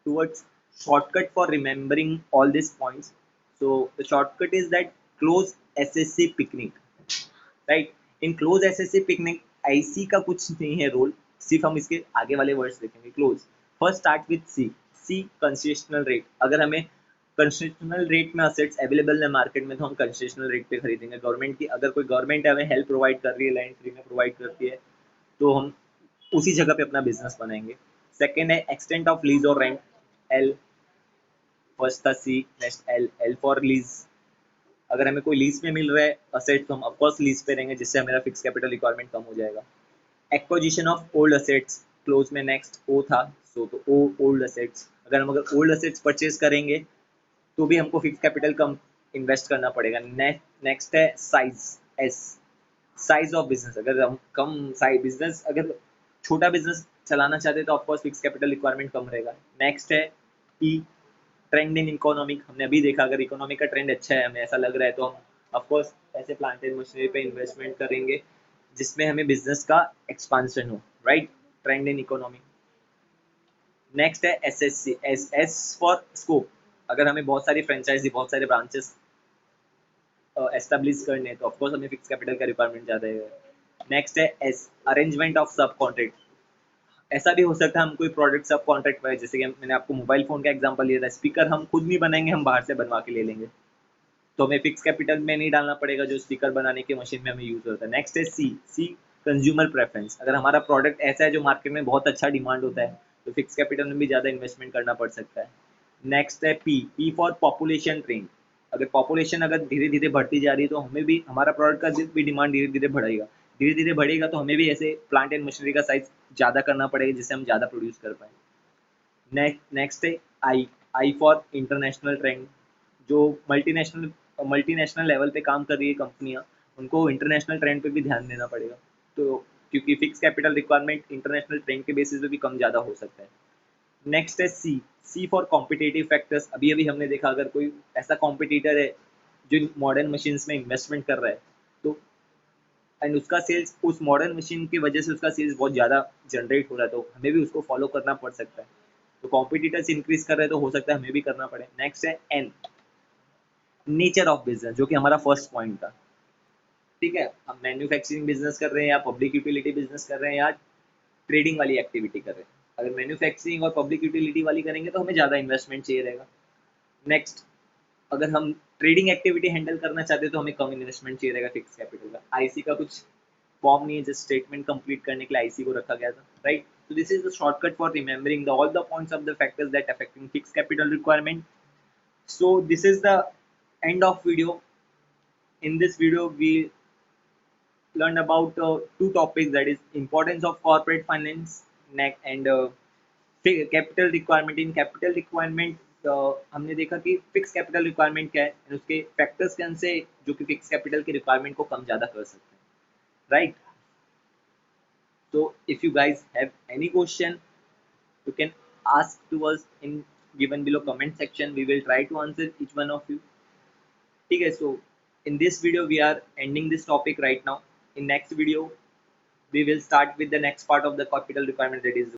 towards shortcut for remembering all these points. So the shortcut is that close SSC picnic, right? In close SSC picnic IC का कुछ नहीं है रोल, सिर्फ हम इसके आगे वाले वर्ड्स देखेंगे। Close, first start with C concessional rate. अगर हमें कंसेशनल रेट में असेट्स अवेलेबल है मार्केट में तो हम कंसेशनल रेट पे खरीदेंगे। गवर्नमेंट की अगर कोई गवर्नमेंट हमें हेल्प प्रोवाइड कर रही है, लैंड फ्री में प्रोवाइड करती है, तो हम उसी जगह पे अपना बिजनेस बनाएंगे। सेकेंड है एक्सटेंट ऑफ लीज और रेंट, एल। फर्स्ट था सी, नेक्स्ट एल फॉर लीज। अगर हमें कोई लीज पे मिल रहा है असेट तो हम ऑफकोर्स लीज पे रहेंगे, जिससे हमारा फिक्स कैपिटल रिक्वायरमेंट कम हो जाएगा। Acquisition of old assets, close में नेक्स्ट ओ था, सो तो ओ ओल्ड असेट्स। अगर ओल्ड असेट्स परचेज करेंगे तो भी हमको फिक्स कैपिटल कम इन्वेस्ट करना पड़ेगा। नेक्स्ट है size, S, size of business. अगर हम कम साइज बिजनेस, अगर छोटा बिजनेस चलाना चाहते हैं तो ऑफकोर्स फिक्स कैपिटल रिक्वायरमेंट कम रहेगा। नेक्स्ट है ई, ट्रेंड इन इकोनॉमिक। हमने अभी देखा अगर इकोनॉमी का ट्रेंड अच्छा है, हमें ऐसा लग रहा है, तो हम ऑफकोर्स ऐसे प्लांट एंड मशीनरी पे इन्वेस्टमेंट करेंगे जिसमें हमें बिजनेस का एक्सपांशन हो, right, trend in economy. Next है S S C, S for scope. अगर हमें बहुत सारी फ्रेंचाइजी, बहुत सारे ब्रांचेस एस्टेब्लिश करने तो ऑफकोर्स हमें फिक्स कैपिटल का रिक्वायरमेंट ज़्यादा है। नेक्स्ट है S, arrangement of sub contract. ऐसा भी हो सकता है हम कोई प्रोडक्ट सब कॉन्ट्रैक्ट पर, जैसे कि मैंने आपको मोबाइल फ़ोन का एग्जांपल लिया था, स्पीकर हम खुद नहीं बनाएंगे, हम बाहर से बनवा के ले लेंगे, तो हमें फिक्स कैपिटल में नहीं डालना पड़ेगा जो स्पीकर बनाने की मशीन में हमें यूज़ होता है। नेक्स्ट है सी, कंज्यूमर प्रेफरेंस। अगर हमारा प्रोडक्ट ऐसा है जो मार्केट में बहुत अच्छा डिमांड होता है, तो फिक्स कैपिटल में भी ज़्यादा इन्वेस्टमेंट करना पड़ सकता है। नेक्स्ट है पी फॉर पॉपुलेशन ट्रेंड। अगर पॉपुलेशन अगर धीरे धीरे बढ़ती जा रही है तो हमें भी हमारा प्रोडक्ट का भी डिमांड धीरे धीरे बढ़ेगा, धीरे धीरे बढ़ेगा तो हमें भी ऐसे प्लांट एंड मशीनरी का साइज ज़्यादा करना पड़ेगा जिससे हम ज़्यादा प्रोड्यूस कर पाए। नेक्स्ट है आई आई फॉर इंटरनेशनल ट्रेंड। जो मल्टीनेशनल लेवल पे काम कर रही है कंपनियां, उनको इंटरनेशनल ट्रेंड पे भी ध्यान देना पड़ेगा। तो क्योंकि fix capital requirement international trend के बेसिस पे भी कम ज़्यादा हो सकता है। नेक्स्ट है सी फॉर कॉम्पिटिटिव फैक्टर्स। अभी अभी हमने देखा अगर कोई ऐसा कॉम्पिटिटर है जो मॉडर्न मशीन्स में इन्वेस्टमेंट कर रहा है तो एंड उसका सेल्स उस मॉडर्न मशीन की वजह से उसका सेल्स बहुत ज़्यादा जनरेट हो रहा है तो हमें भी उसको फॉलो करना पड़ सकता है। तो कॉम्पिटिटर्स इंक्रीज कर रहे हैं तो हो सकता है हमें भी करना पड़े। नेक्स्ट है एन नेचर ऑफ बिजनेस, जो कि हमारा फर्स्ट पॉइंट था। ठीक है, हम मैन्युफैक्चरिंग बिजनेस कर रहे हैं या पब्लिक यूटिलिटी बिजनेस कर रहे हैं या ट्रेडिंग वाली एक्टिविटी कर रहे हैं। अगर मैन्युफैक्चरिंग और पब्लिक यूटिलिटी वाली करेंगे तो हमें ज़्यादा इन्वेस्टमेंट चाहिए रहेगा। नेक्स्ट, अगर हम ट्रेडिंग एक्टिविटी हैंडल करना चाहते हैं तो हमें कम इन्वेस्टमेंट चाहिए रहेगा फिक्स कैपिटल का। आईसी का कुछ फॉर्म नहीं है, जस्ट स्टेटमेंट कंप्लीट करने के लिए आईसी को रखा गया था, right. So this is the shortcut for remembering all the points of the factors that affecting fixed capital requirement. So this is the end of video. In this video we learned about two topics, that is importance of corporate finance and capital requirement. In capital requirement हमने देखा कि fix capital requirement क्या है और उसके factors कौन से जो कि फिक्स कैपिटल की रिक्वायरमेंट को कम ज़्यादा कर सकते हैं, right. So if you guys have any question, you can ask to us in given below comment section. We will try to answer each one of you. Okay, so in this video we are ending this topic right now. In next video we will start with the next part of the capital requirement, that is